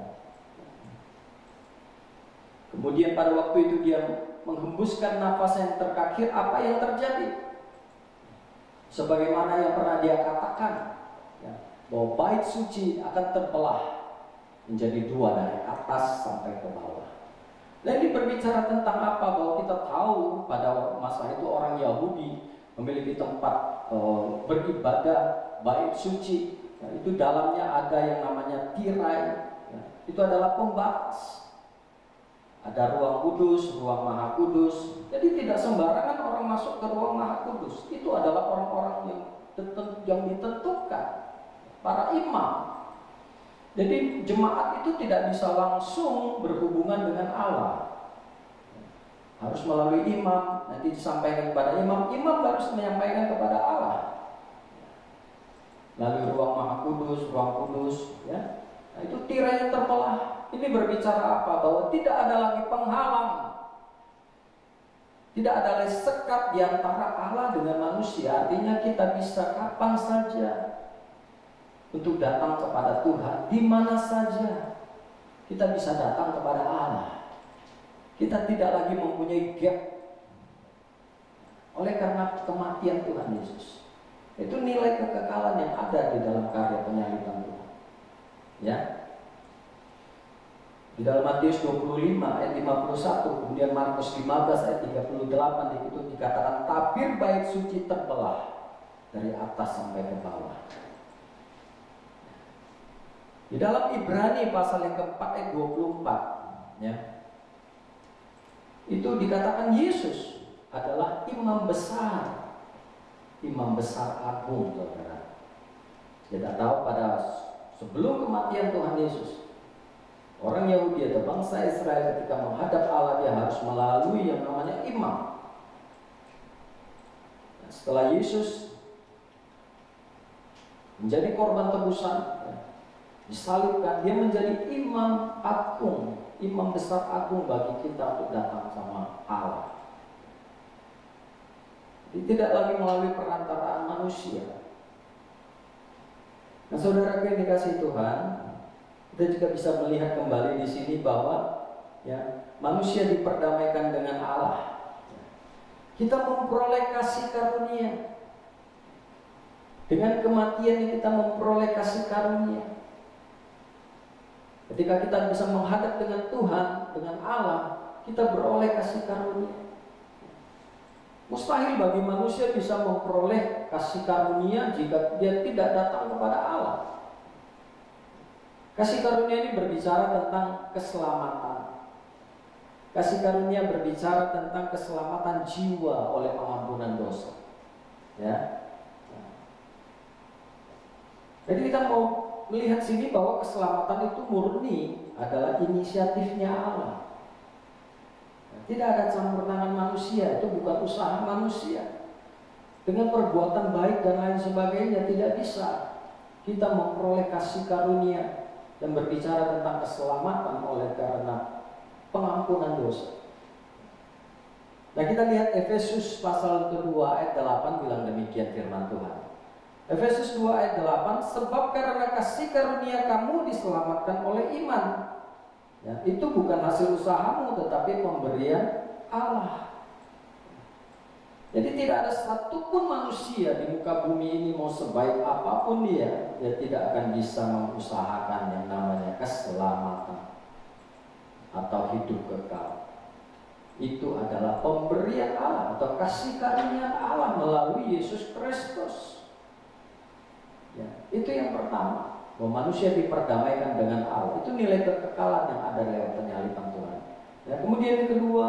Kemudian pada waktu itu dia menghembuskan nafasnya yang terakhir, apa yang terjadi? Sebagaimana yang pernah dia katakan, ya, bahwa bait suci akan terbelah menjadi 2 dari atas sampai ke bawah. Dan ini berbicara tentang apa? Bahwa kita tahu pada masa itu orang Yahudi memiliki tempat beribadah bait suci, ya, itu dalamnya ada yang namanya tirai, ya, itu adalah pembatas. Ada ruang kudus, ruang maha kudus. Jadi tidak sembarangan orang masuk ke ruang maha kudus. Itu adalah orang-orang yang ditentukan, para imam. Jadi jemaat itu tidak bisa langsung berhubungan dengan Allah, harus melalui imam. Nanti disampaikan kepada imam, imam harus menyampaikan kepada Allah. Lalu ruang maha kudus, ruang kudus, ya. Nah, itu tirainya terbelah. Ini berbicara apa? Bahwa tidak ada lagi penghalang, tidak ada lagi sekat di antara Allah dengan manusia. Artinya kita bisa kapan saja untuk datang kepada Tuhan, di mana saja kita bisa datang kepada Allah. Kita tidak lagi mempunyai gap oleh karena kematian Tuhan Yesus. Itu nilai kekekalan yang ada di dalam karya penyaliban Tuhan, ya. Di dalam Matius 25 ayat 51, kemudian Markus 15 ayat 38, itu dikatakan tabir bait suci terbelah dari atas sampai ke bawah. Di dalam Ibrani pasal yang keempat ayat 24, ya, itu dikatakan Yesus adalah imam besar agung, saudara. Kita tahu pada sebelum kematian Tuhan Yesus, orang Yahudi atau bangsa Israel ketika menghadap Allah, dia harus melalui yang namanya imam. Nah, setelah Yesus menjadi korban tebusan, ya, disalibkan, dia menjadi imam agung, imam besar agung bagi kita untuk datang sama Allah. Jadi tidak lagi melalui perantaraan manusia. Nah, saudara yang dikasihi Tuhan, kita juga bisa melihat kembali di sini bahwa, ya, manusia diperdamaikan dengan Allah. Kita memperoleh kasih karunia. Dengan kematian kita memperoleh kasih karunia. Ketika kita bisa menghadap dengan Tuhan, dengan Allah, kita beroleh kasih karunia. Mustahil bagi manusia bisa memperoleh kasih karunia jika dia tidak datang kepada Allah. Kasih karunia ini berbicara tentang keselamatan. Kasih karunia berbicara tentang keselamatan jiwa oleh pengampunan dosa. Ya. Jadi kita mau melihat sini bahwa keselamatan itu murni adalah inisiatifnya Allah. Tidak ada campur tangan manusia, itu bukan usaha manusia. Dengan perbuatan baik dan lain sebagainya tidak bisa kita memperoleh kasih karunia dan berbicara tentang keselamatan oleh karena pengampunan dosa. Nah, kita lihat Efesus pasal kedua ayat 8 bilang demikian firman Tuhan. Efesus 2 ayat 8, sebab karena kasih karunia kamu diselamatkan oleh iman. Ya, itu bukan hasil usahamu tetapi pemberian Allah. Jadi tidak ada satupun manusia di muka bumi ini mau sebaik apapun dia tidak akan bisa mengusahakan yang namanya keselamatan atau hidup kekal. Itu adalah pemberian Allah atau kasih karunia Allah melalui Yesus Kristus. Ya, itu yang pertama. Bahwa manusia diperdamaikan dengan Allah. Itu nilai kekekalan yang ada lewat penyaliban Tuhan. Ya, kemudian yang kedua,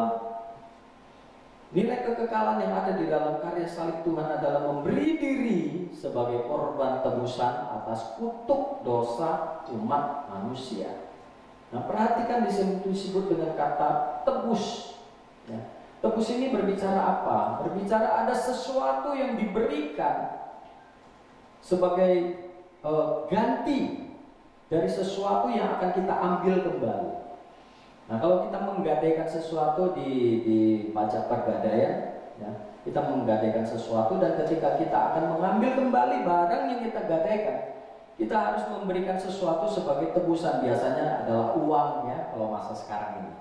nilai kekekalan yang ada di dalam karya salib Tuhan adalah memberi diri sebagai korban tebusan atas kutuk dosa umat manusia. Nah, perhatikan di sini disebut dengan kata tebus. Ya. Tebus ini berbicara apa? Berbicara ada sesuatu yang diberikan sebagai ganti dari sesuatu yang akan kita ambil kembali. Nah, kalau kita menggadaikan sesuatu di pajak pergadaian, ya, kita menggadaikan sesuatu dan ketika kita akan mengambil kembali barang yang kita gadaikan, kita harus memberikan sesuatu sebagai tebusan. Biasanya adalah uang, ya, kalau masa sekarang ini.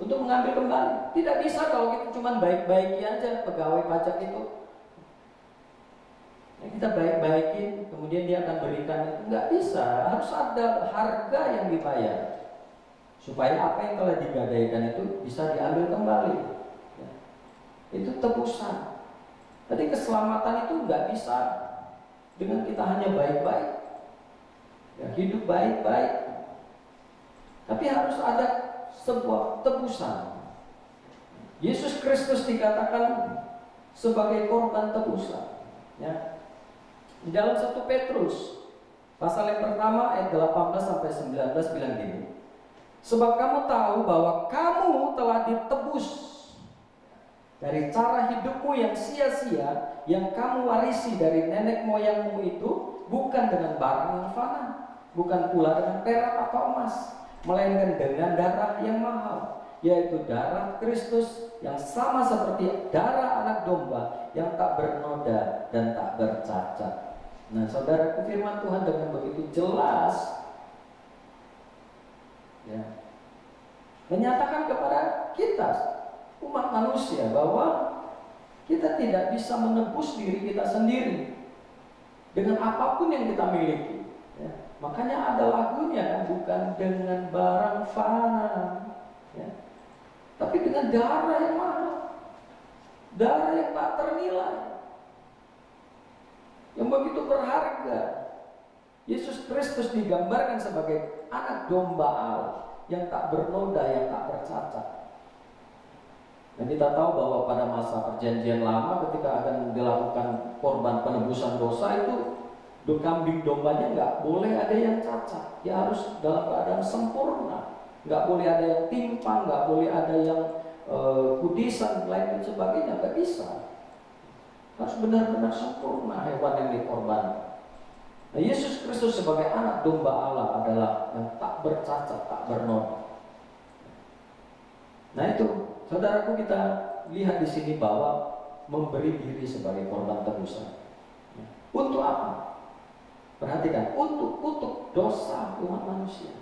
Untuk mengambil kembali, tidak bisa kalau kita cuma baik-baiki aja pegawai pajak itu. Ya, kita baik-baikin, kemudian dia akan berikan itu. Nggak bisa, harus ada harga yang dibayar supaya apa yang telah digadaikan itu bisa diambil kembali. Ya. Itu tebusan. Jadi keselamatan itu nggak bisa dengan kita hanya baik-baik, ya, hidup baik-baik, tapi harus ada sebuah tebusan. Yesus Kristus dikatakan sebagai korban tebusan. Ya. Di dalam 1 Petrus pasal yang pertama ayat 18 sampai 19 bilang gini. Sebab kamu tahu bahwa kamu telah ditebus dari cara hidupmu yang sia-sia yang kamu warisi dari nenek moyangmu itu, bukan dengan barang yang fana, bukan pula dengan perak atau emas, melainkan dengan darah yang mahal, yaitu darah Kristus yang sama seperti darah anak domba yang tak bernoda dan tak bercacat. Nah, saudara, firman Tuhan dengan begitu jelas, ya, menyatakan kepada kita umat manusia bahwa kita tidak bisa menebus diri kita sendiri dengan apapun yang kita miliki. Ya. Makanya ada lagunya, bukan dengan barang fana, ya, tapi dengan darah yang mahal, darah yang tak ternilai, yang begitu berharga. Yesus Kristus digambarkan sebagai anak domba Allah yang tak bernoda, yang tak bercacat. Dan kita tahu bahwa pada masa perjanjian lama ketika akan dilakukan korban penebusan dosa itu, kambing dombanya nggak boleh ada yang cacat. Dia harus dalam keadaan sempurna. Nggak boleh ada yang timpang, nggak boleh ada yang kudisan, lain dan sebagainya. Nggak bisa. Harus benar-benar sempurna hewan yang dikorbankan. Nah, Yesus Kristus sebagai anak domba Allah adalah yang tak bercacat, tak bernoda. Nah itu, saudaraku, kita lihat di sini bahwa memberi diri sebagai korban tebusan. Untuk apa? Perhatikan, untuk dosa umat manusia.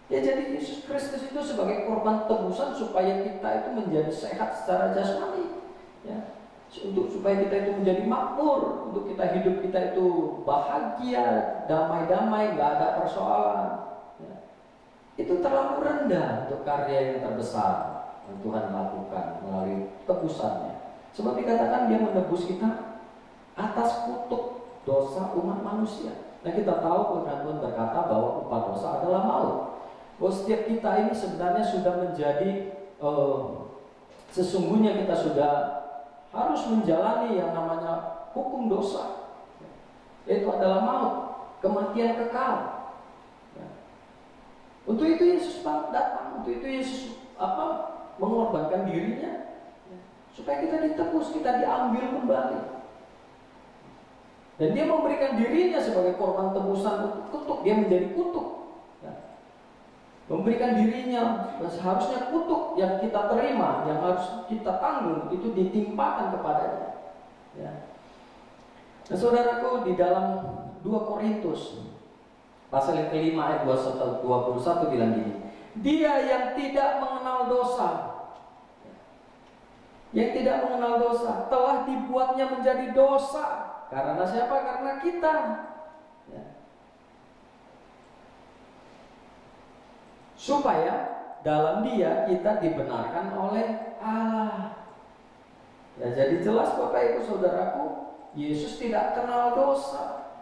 Ya, jadi Yesus Kristus itu sebagai korban tebusan supaya kita itu menjadi sehat secara jasmani. Ya. Supaya kita itu menjadi makmur, untuk kita hidup kita itu bahagia, damai-damai, nggak ada persoalan. Ya. Itu terlalu rendah untuk karya yang terbesar. yang Tuhan lakukan melalui tebusannya. Sebab dikatakan dia menebus kita atas kutuk dosa umat manusia. Nah, kita tahu firman Tuhan berkata bahwa upah dosa adalah maut. Bahwa setiap kita ini sebenarnya sudah menjadi sesungguhnya kita sudah harus menjalani yang namanya hukum dosa, yaitu adalah maut, kematian kekal. Untuk itu Yesus datang, untuk itu Yesus mengorbankan dirinya, supaya kita ditebus, kita diambil kembali. Dan dia memberikan dirinya sebagai korban tebusan untuk kutuk. Dia menjadi kutuk, memberikan dirinya, seharusnya kutuk yang kita terima, yang harus kita tanggung, itu ditimpakan kepadanya. Nah, saudaraku, di dalam 2 Korintus pasal yang kelima ayat 21 bilang gini, dia yang tidak mengenal dosa, yang tidak mengenal dosa telah dibuatnya menjadi dosa. Karena siapa? Karena kita. Supaya dalam dia kita dibenarkan oleh Allah. Ya, jadi jelas Bapak Ibu Saudaraku, Yesus tidak kenal dosa,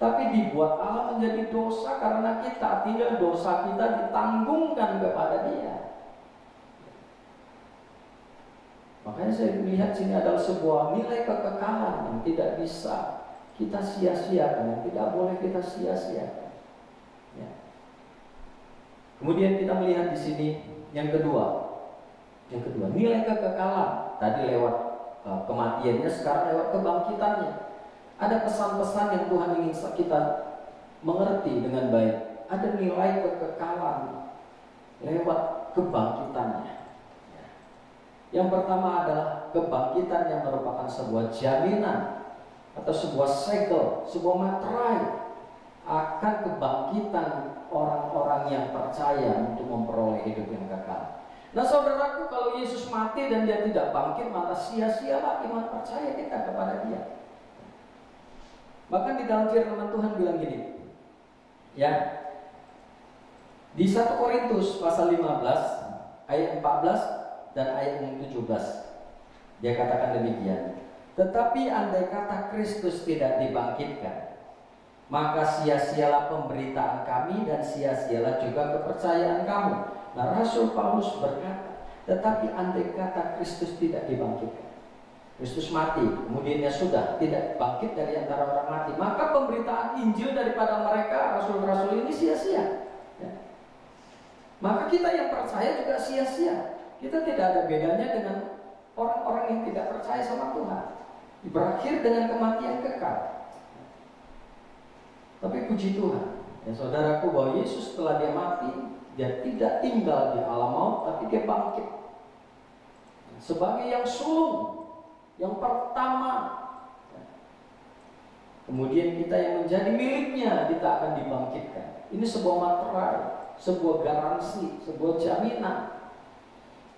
tapi dibuat Allah menjadi dosa karena kita. Artinya dosa kita ditanggungkan kepada dia. Makanya saya melihat sini adalah sebuah nilai kekekalan yang tidak bisa kita sia-siakan, yang tidak boleh kita sia-siakan. Ya. Kemudian kita melihat di sini yang kedua, nilai kekekalan. Tadi lewat kematiannya, sekarang lewat kebangkitannya. Ada pesan-pesan yang Tuhan ingin kita mengerti dengan baik. Ada nilai kekekalan lewat kebangkitannya. Yang pertama adalah kebangkitan yang merupakan sebuah jaminan atau sebuah segel, sebuah materai akan kebangkitan orang-orang yang percaya untuk memperoleh hidup yang kekal. Nah, saudaraku, kalau Yesus mati dan dia tidak bangkit, maka sia-sialah iman percaya kita kepada dia. Bahkan di dalam firman Tuhan bilang gini, ya, di 1 Korintus pasal 15 ayat 14 dan ayat yang 17, dia katakan demikian. Tetapi andai kata Kristus tidak dibangkitkan, maka sia-sialah pemberitaan kami dan sia-sialah juga kepercayaan kamu. Nah, Rasul Paulus berkata, tetapi andai kata Kristus tidak dibangkitkan, Kristus mati, kemudian dia sudah tidak bangkit dari antara orang mati, maka pemberitaan Injil daripada mereka rasul-rasul ini sia-sia. Ya. Maka kita yang percaya juga sia-sia. Kita tidak ada bedanya dengan orang-orang yang tidak percaya sama Tuhan. Berakhir dengan kematian kekal. Tapi puji Tuhan, ya saudaraku, bahwa Yesus setelah dia mati, dia tidak tinggal di alam maut, tapi dia bangkit sebagai yang sulung, yang pertama. Kemudian kita yang menjadi miliknya, kita akan dibangkitkan. Ini sebuah materai, sebuah garansi, sebuah jaminan.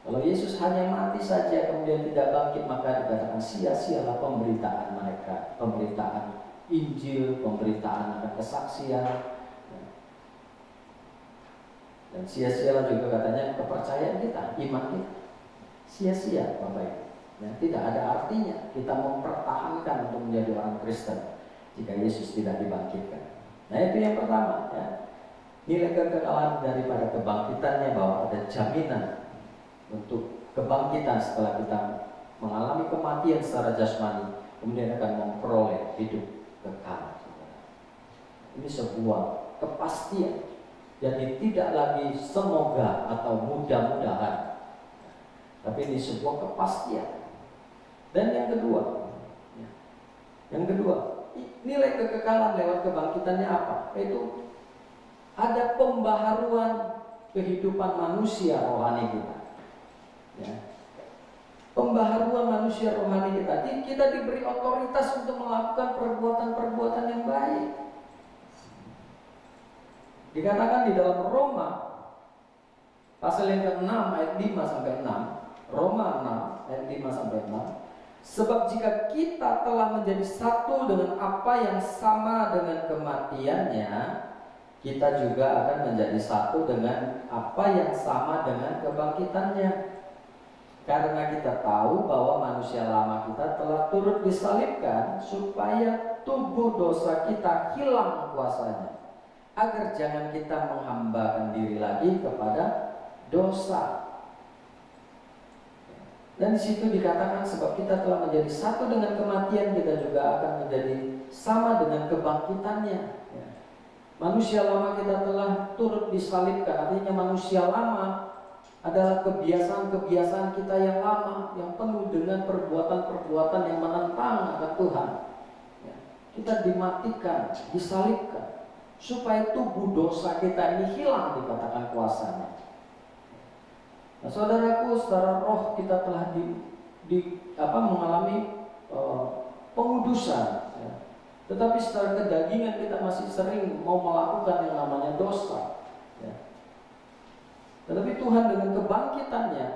Kalau Yesus hanya mati saja kemudian tidak bangkit, maka dikatakan sia-sialah pemberitaan mereka, pemberitaan Injil, pemberitaan akan kesaksian, dan sia-sialah juga katanya kepercayaan kita, iman kita. Sia-sia, Bapak Ibu. Ya, tidak ada artinya kita mempertahankan untuk menjadi orang Kristen jika Yesus tidak dibangkitkan. Nah, itu yang pertama, ya. Nilai kekekalan daripada kebangkitannya, bahwa ada jaminan untuk kebangkitan setelah kita mengalami kematian secara jasmani, kemudian akan memperoleh hidup kekal. Ini sebuah kepastian, jadi tidak lagi semoga atau mudah-mudahan, tapi ini sebuah kepastian. Dan yang kedua, nilai kekekalan lewat kebangkitannya apa? Yaitu ada pembaharuan kehidupan manusia rohani kita. Ya. Pembaharuan manusia rohani kita. Kita diberi otoritas untuk melakukan perbuatan-perbuatan yang baik. Dikatakan di dalam Roma pasal yang ke-6 ayat 5 sampai 6. Roma 6 ayat 5 sampai 6. Sebab jika kita telah menjadi satu dengan apa yang sama dengan kematiannya, kita juga akan menjadi satu dengan apa yang sama dengan kebangkitannya. Karena kita tahu bahwa manusia lama kita telah turut disalibkan supaya tubuh dosa kita hilang kuasanya, agar jangan kita menghambakan diri lagi kepada dosa. Dan di situ dikatakan sebab kita telah menjadi satu dengan kematian, kita juga akan menjadi sama dengan kebangkitannya. Manusia lama kita telah turut disalibkan. Artinya manusia lama adalah kebiasaan-kebiasaan kita yang lama, yang penuh dengan perbuatan-perbuatan yang menentang akan Tuhan. Kita dimatikan, disalibkan, supaya tubuh dosa kita ini hilang, dikatakan kuasanya. Nah, saudaraku, secara roh kita telah mengalami pengudusan, ya. Tetapi secara kedagingan kita masih sering mau melakukan yang namanya dosa, ya. Tetapi Tuhan dengan kebangkitannya,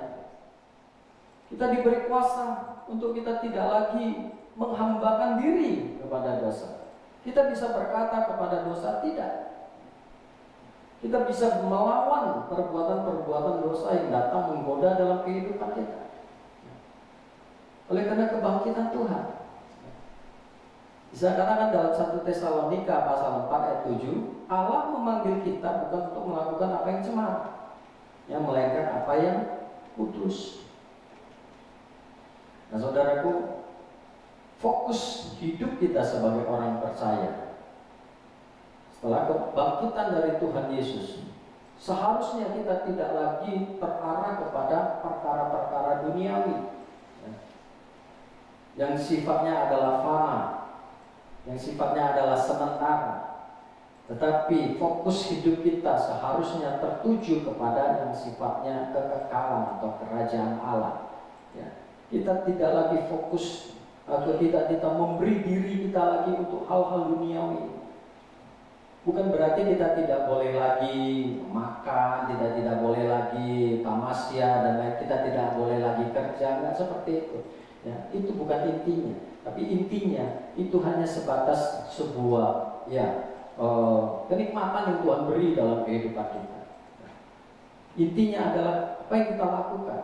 kita diberi kuasa untuk kita tidak lagi menghambakan diri kepada dosa. Kita bisa berkata kepada dosa tidak. Kita bisa melawan perbuatan-perbuatan dosa yang datang menggoda dalam kehidupan kita. Oleh karena kebangkitan Tuhan. Bisa katakan dalam 1 Tesalonika pasal 4 ayat 7, Allah memanggil kita bukan untuk melakukan apa yang cemar, yang melainkan apa yang kudus. Nah, saudaraku, fokus hidup kita sebagai orang percaya setelah kebangkitan dari Tuhan Yesus, seharusnya kita tidak lagi terarah kepada perkara-perkara duniawi, ya, yang sifatnya adalah fana, yang sifatnya adalah sementara. Tetapi fokus hidup kita seharusnya tertuju kepada yang sifatnya kekekalan atau kerajaan Allah, ya. Kita tidak lagi fokus atau tidak kita memberi diri kita lagi untuk hal-hal duniawi. Bukan berarti kita tidak boleh lagi makan, tidak boleh lagi tamasya dan lain, kita tidak boleh lagi kerja, nggak seperti itu. Ya, itu bukan intinya. Tapi intinya itu hanya sebatas sebuah kenikmatan yang Tuhan beri dalam kehidupan kita. Intinya adalah apa yang kita lakukan,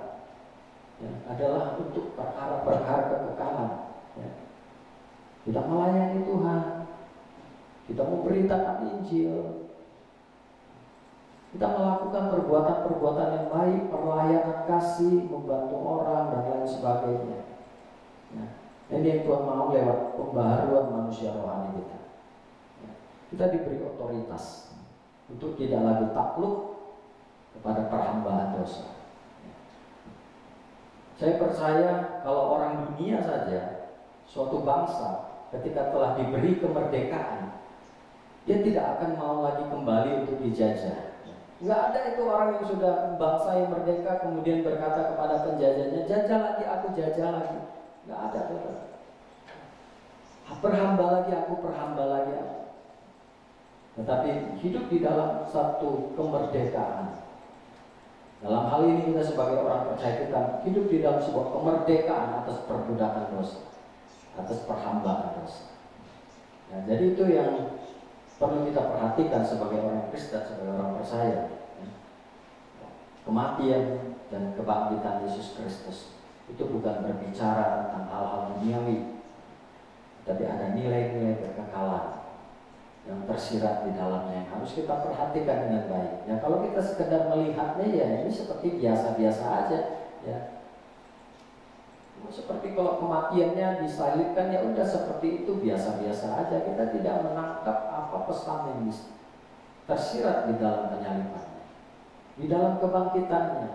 ya, adalah untuk perkara-perkara kekekalan. Ya. Kita melayani Tuhan. Kita memberitakan Injil, kita melakukan perbuatan-perbuatan yang baik, pelayanan kasih, membantu orang dan lain sebagainya. Nah, ini yang Tuhan mau lewat pembaharuan manusia rohani kita. Kita diberi otoritas untuk tidak lagi takluk kepada perhambaan dosa. Saya percaya kalau orang dunia saja, suatu bangsa ketika telah diberi kemerdekaan, dia tidak akan mau lagi kembali untuk dijajah. Nggak ada itu orang yang sudah bangsa yang merdeka kemudian berkata kepada penjajahnya, jajah lagi, aku jajah lagi. Nggak ada. Perhamba lagi aku, perhamba lagi aku. Tetapi hidup di dalam satu kemerdekaan. Dalam hal ini kita sebagai orang percaya, kita hidup di dalam sebuah kemerdekaan atas perbudakan dosa, atas perhambaan dosa. Nah, jadi itu yang perlu kita perhatikan sebagai orang Kristen, sebagai orang percaya. Kematian dan kebangkitan Yesus Kristus itu bukan berbicara tentang hal-hal duniawi, tapi ada nilai-nilai kekekalan yang tersirat di dalamnya yang harus kita perhatikan dengan baik. Ya, kalau kita sekedar melihatnya, ya ini seperti biasa-biasa aja, ya. Seperti kalau kematiannya disalibkan, ya udah seperti itu, biasa-biasa aja. Kita tidak menangkap apa pesan yang tersirat di dalam penyalibannya, di dalam kebangkitannya.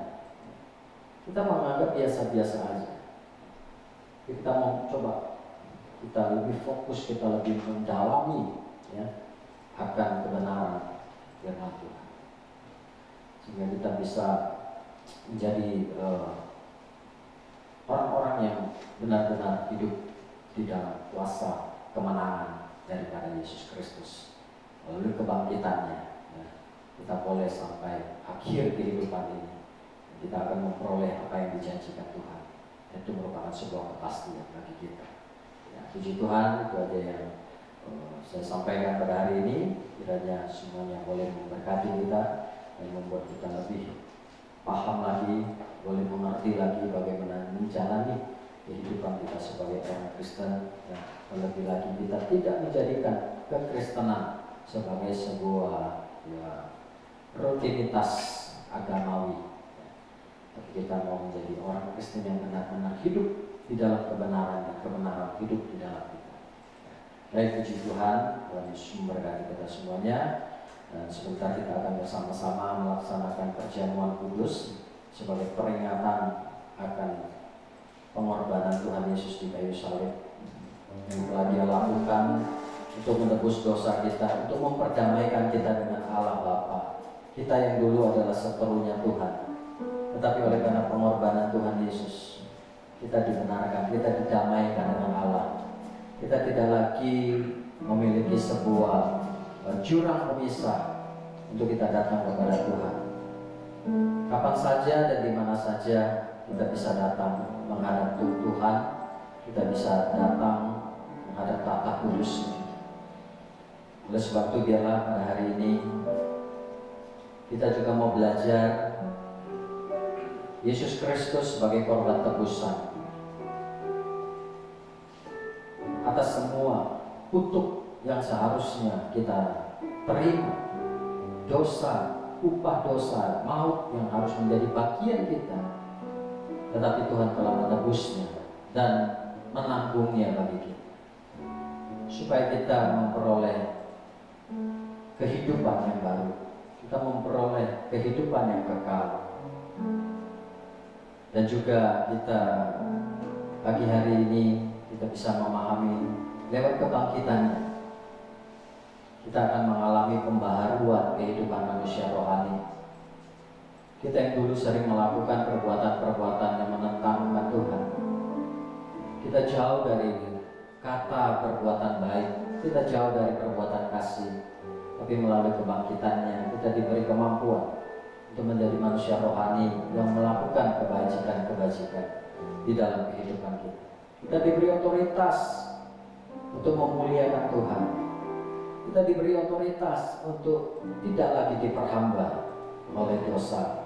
Kita menganggap biasa-biasa aja. Kita mau coba, kita lebih fokus, kita lebih mendalami, ya, akan kebenaran firman Tuhan, sehingga kita bisa menjadi orang-orang yang benar-benar hidup di dalam kuasa kemenangan daripada Yesus Kristus. Melalui kebangkitannya, ya, kita boleh sampai akhir kehidupan ini, kita akan memperoleh apa yang dijanjikan Tuhan. Itu merupakan sebuah kepastian bagi kita. Ya, puji Tuhan, itu aja yang saya sampaikan pada hari ini. Kiranya semuanya boleh memberkati kita dan membuat kita lebih paham lagi, boleh mengerti lagi bagaimana menjalani kehidupan kita sebagai orang Kristen. Ya, lebih lagi kita tidak menjadikan kekristenan sebagai sebuah rutinitas agamawi. Tapi kita mau menjadi orang Kristen yang benar-benar hidup di dalam kebenaran, dan kebenaran hidup di dalam kita. Baik, puji Tuhan, Tuhan Yesus memberkati kita semuanya. Dan sebentar kita akan bersama-sama melaksanakan perjamuan kudus sebagai peringatan akan pengorbanan Tuhan Yesus di kayu salib yang telah Dia lakukan untuk menebus dosa kita, untuk memperdamaikan kita dengan Allah Bapa. Kita yang dulu adalah seterunya Tuhan, tetapi oleh karena pengorbanan Tuhan Yesus, kita dibenarkan, kita didamaikan dengan Allah. Kita tidak lagi memiliki sebuah jurang pemisah untuk kita datang kepada Tuhan. Kapan saja dan di mana saja kita bisa datang menghadap Tuhan, kita bisa datang menghadap tahta kudus. Oleh sebab itu, biarlah pada hari ini kita juga mau belajar Yesus Kristus sebagai korban tebusan atas semua kutuk yang seharusnya kita terima, dosa, upah dosa, maut yang harus menjadi bagian kita. Tetapi Tuhan telah menebusnya dan menanggungnya bagi kita, supaya kita memperoleh kehidupan yang baru, kita memperoleh kehidupan yang kekal. Dan juga kita pagi hari ini kita bisa memahami lewat kebangkitannya, kita akan mengalami pembaharuan kehidupan manusia rohani. Kita yang dulu sering melakukan perbuatan-perbuatan yang menentang Tuhan, kita jauh dari kata perbuatan baik, kita jauh dari perbuatan kasih. Tapi melalui kebangkitannya kita diberi kemampuan untuk menjadi manusia rohani yang melakukan kebajikan-kebajikan di dalam kehidupan kita. Kita diberi otoritas untuk memuliakan Tuhan. Kita diberi otoritas untuk tidak lagi diperhamba oleh dosa.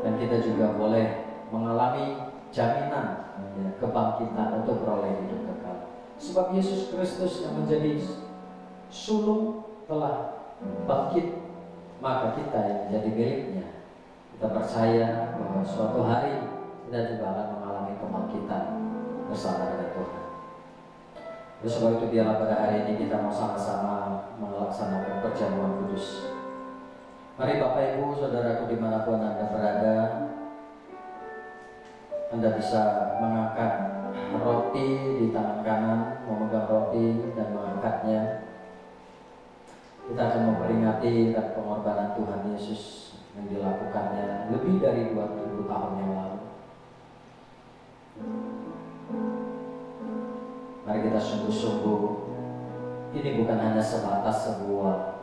Dan kita juga boleh mengalami jaminan kebangkitan untuk beroleh hidup kekal. Sebab Yesus Kristus yang menjadi sulung telah bangkit, maka kita yang menjadi miliknya. Kita percaya bahwa suatu hari kita juga akan mengalami kebangkitan bersama dengan Tuhan. Oleh sebab itu, biarlah pada hari ini kita mau sama-sama melaksanakan perjamuan kudus. Mari Bapak Ibu, saudaraku dimanapun Anda berada, Anda bisa mengangkat roti di tangan kanan, memegang roti dan mengangkatnya. Kita akan memperingati dan pengorbanan Tuhan Yesus yang dilakukannya lebih dari 2000 tahun yang lalu. Mari kita sungguh-sungguh, ini bukan hanya sebatas sebuah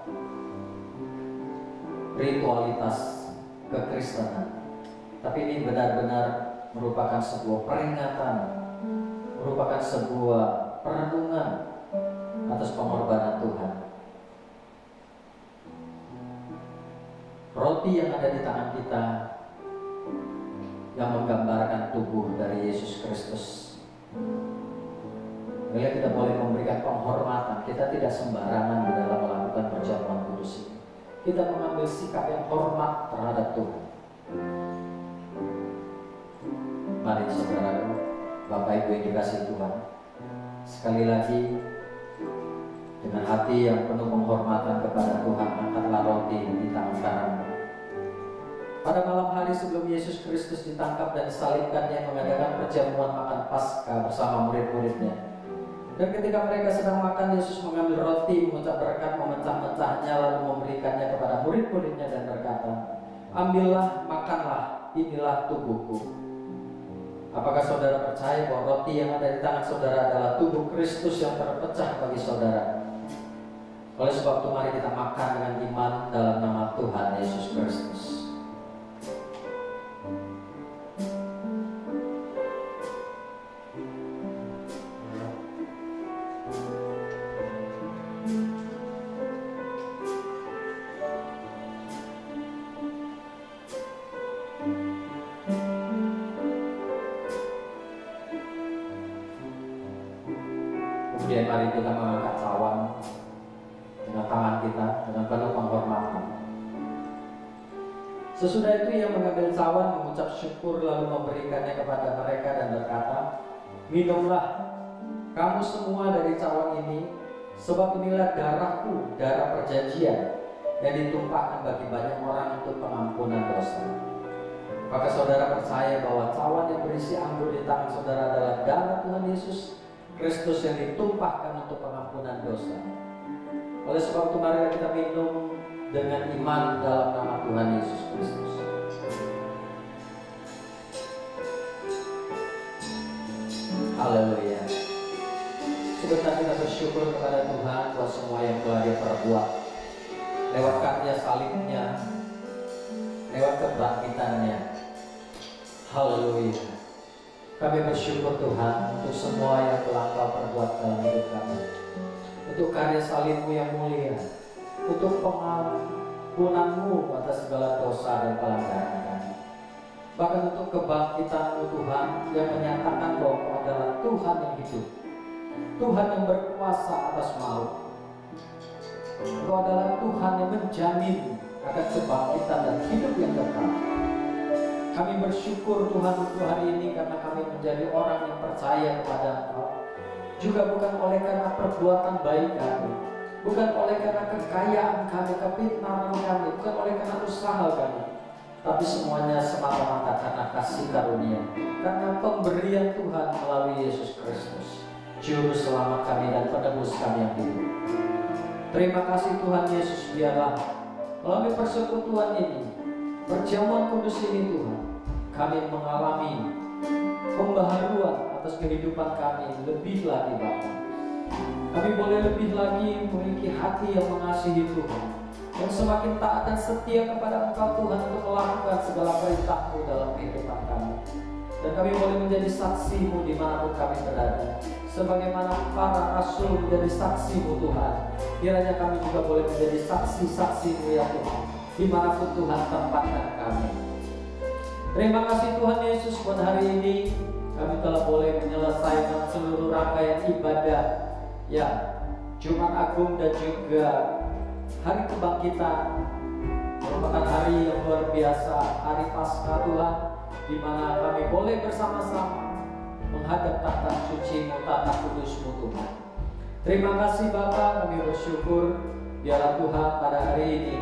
ritualitas kekristenan, tapi ini benar-benar merupakan sebuah peringatan, merupakan sebuah perenungan atas pengorbanan Tuhan. Roti yang ada di tangan kita yang menggambarkan tubuh dari Yesus Kristus. Bila kita boleh memberikan penghormatan, kita tidak sembarangan di dalam melakukan perjamuan kudus ini. Kita mengambil sikap yang hormat terhadap Tuhan. Mari saudara, Bapak Ibu yang dikasihi Tuhan, sekali lagi dengan hati yang penuh penghormatan kepada Tuhan, angkatlah roti di tangan kananmu. Pada malam hari sebelum Yesus Kristus ditangkap dan disalibkannya, mengadakan perjamuan makan Paskah bersama murid-muridnya. Dan ketika mereka sedang makan, Yesus mengambil roti, mengucap berkat, memecah-mecahnya, lalu memberikannya kepada murid-muridnya dan berkata, "Ambillah, makanlah, inilah tubuhku." Apakah saudara percaya bahwa roti yang ada di tangan saudara adalah tubuh Kristus yang terpecah bagi saudara? Oleh sebab itu, mari kita makan dengan iman dalam nama Tuhan Yesus Kristus. Kemudian mari kita mengangkat cawan dengan tangan kita dengan penuh penghormatan. Sesudah itu ia mengambil cawan, mengucap syukur, lalu memberikannya kepada mereka dan berkata, "Minumlah kamu semua dari cawan ini, sebab inilah darahku, darah perjanjian, yang ditumpahkan bagi banyak orang untuk pengampunan dosa." Maka saudara percaya bahwa cawan yang berisi anggur di tangan saudara adalah darah Tuhan Yesus Kristus yang ditumpahkan untuk pengampunan dosa. Oleh sebab itu mari kita minum dengan iman dalam nama Tuhan Yesus Kristus. Haleluya. Sebentar kita bersyukur kepada Tuhan buat semua yang telah Dia perbuat lewat karya salibnya, lewat kebangkitannya. Haleluya. Kami bersyukur Tuhan untuk semua yang telah Kau perbuat dalam hidup kami, untuk karya salib-Mu yang mulia, untuk pengampunan-Mu atas segala dosa dan pelanggaran kami, bahkan untuk kebangkitan-Mu Tuhan yang menyatakan bahwa Kau adalah Tuhan yang hidup, Tuhan yang berkuasa atas maut. Kau adalah Tuhan yang menjamin akan kebangkitan dan hidup yang kekal. Kami bersyukur Tuhan untuk hari ini karena kami menjadi orang yang percaya kepada Engkau. Juga bukan oleh karena perbuatan baik kami, bukan oleh karena kekayaan kami, kepintaran kami, bukan oleh karena usaha kami, tapi semuanya semata-mata karena kasih karunia, karena pemberian Tuhan melalui Yesus Kristus, Juru Selamat kami dan penebus kami yang hidup. Terima kasih Tuhan Yesus, biarlah melalui persekutuan ini, perjamuan kudus ini Tuhan, kami mengalami pembaharuan atas kehidupan kami lebih lagi Bapa. Kami boleh lebih lagi memiliki hati yang mengasihi Tuhan, yang semakin taat dan setia kepada Engkau Tuhan untuk melakukan segala perintah-Mu dalam kehidupan kami. Dan kami boleh menjadi saksi-Mu dimanapun kami berada, sebagaimana para rasul menjadi saksi-Mu Tuhan. Kiranya kami juga boleh menjadi saksi-saksi-Mu ya Tuhan, dimanapun Tuhan tempatkan kami. Terima kasih Tuhan Yesus buat hari ini kami telah boleh menyelesaikan seluruh rangkaian ibadah ya Jumat Agung dan juga Hari Kebangkitan, merupakan hari yang luar biasa, hari Paskah Tuhan, di mana kami boleh bersama-sama menghadap tahta suci-Mu, tahta kudus-Mu Tuhan. Terima kasih Bapa, kami bersyukur biarlah Tuhan pada hari ini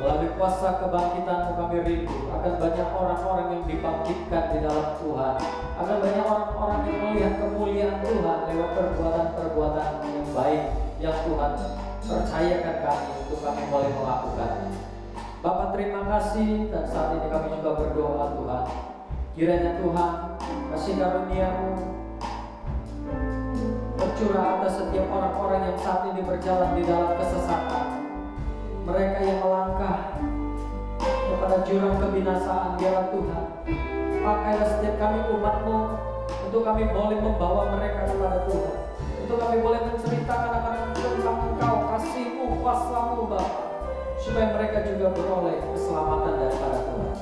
melalui kuasa kebangkitan-Mu kami rindu akan banyak orang-orang yang dibangkitkan di dalam Tuhan, akan banyak orang-orang yang melihat kemuliaan Tuhan lewat perbuatan-perbuatan yang baik yang Tuhan percayakan kami untuk kami boleh melakukan. Bapa terima kasih, dan saat ini kami juga berdoa Tuhan, kiranya Tuhan kasih karunia-Mu bercurah atas setiap orang-orang yang saat ini berjalan di dalam kesesatan, mereka yang melangkah kepada jurang kebinasaan. Biarlah Tuhan, pakailah setiap kami umat-Mu untuk kami boleh membawa mereka kepada Tuhan, untuk kami boleh menceritakan akan tentang Engkau, kasih-Mu, kuasa-Mu Bapa, supaya mereka juga beroleh keselamatan daripada Tuhan.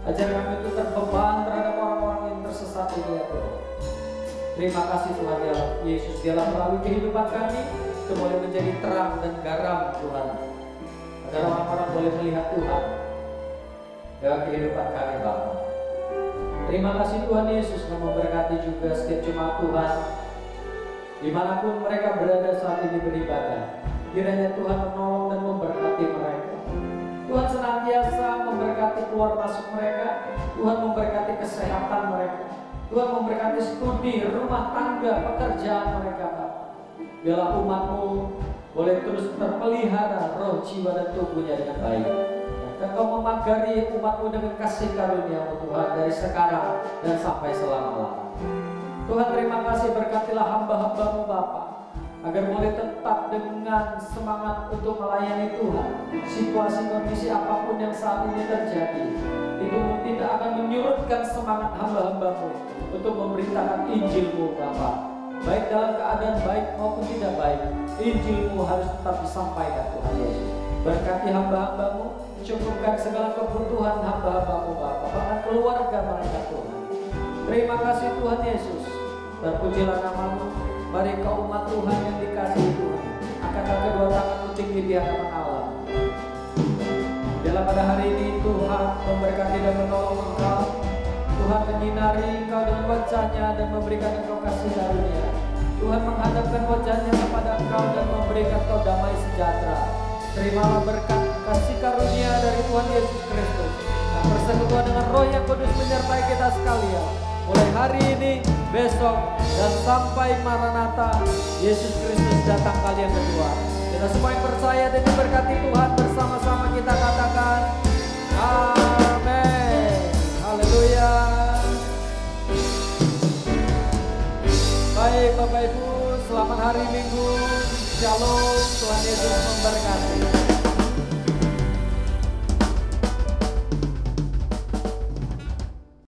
Ajar kami untuk terbeban terhadap orang-orang yang tersesat ini ya Tuhan. Terima kasih Tuhan ya Yesus, biarlah melalui kehidupan kami itu boleh menjadi terang dan garam Tuhan, agar orang-orang boleh melihat Tuhan dalam kehidupan kami Bapa. Terima kasih Tuhan Yesus yang memberkati juga setiap jemaat Tuhan dimanapun mereka berada saat ini beribadah. Kiranya Tuhan menolong dan memberkati mereka. Tuhan senantiasa memberkati keluar masuk mereka. Tuhan memberkati kesehatan mereka. Tuhan memberkati studi, rumah tangga, pekerjaan mereka Bapa. Biarlah umat-Mu boleh terus terpelihara roh, jiwa dan tubuhnya dengan baik. Dan Kau memagari umat-Mu dengan kasih karunia-Mu Tuhan, dari sekarang dan sampai selama-lamanya. Tuhan terima kasih, berkatilah hamba-hamba-Mu Bapa, agar boleh tetap dengan semangat untuk melayani Tuhan. Situasi kondisi apapun yang saat ini terjadi, itu tidak akan menyurutkan semangat hamba-hamba-Mu untuk memberitakan Injil-Mu Bapa. Baik dalam keadaan baik maupun tidak baik, Injil-Mu harus tetap disampaikan Tuhan Yesus. Berkati hamba-hamba-Mu, cukupkan segala kebutuhan hamba-hamba-Mu Bapa, bahkan keluarga mereka Tuhan. Terima kasih Tuhan Yesus, terpujilah nama-Mu. Mari kau umat Tuhan yang dikasihi Tuhan, angkatlah kedua tanganmu tinggi di hadapan Allah. Biarlah pada hari ini Tuhan memberkati dan menolong engkau. Tuhan menyinari engkau dengan wajahnya dan memberikan engkau kasih karunia. Tuhan menghadapkan wajahnya kepada engkau dan memberikan engkau damai sejahtera. Terimalah berkat kasih karunia dari Tuhan Yesus Kristus. Dan persekutuan dengan Roh yang Kudus menyertai kita sekalian. Mulai hari ini, besok, dan sampai Maranatha, Yesus Kristus datang kali yang kedua. Kita semua yang percaya dan diberkati Tuhan, bersama-sama kita katakan amin. Haleluya. Baik Bapak Ibu, selamat hari Minggu. Shalom, Tuhan Yesus memberkati.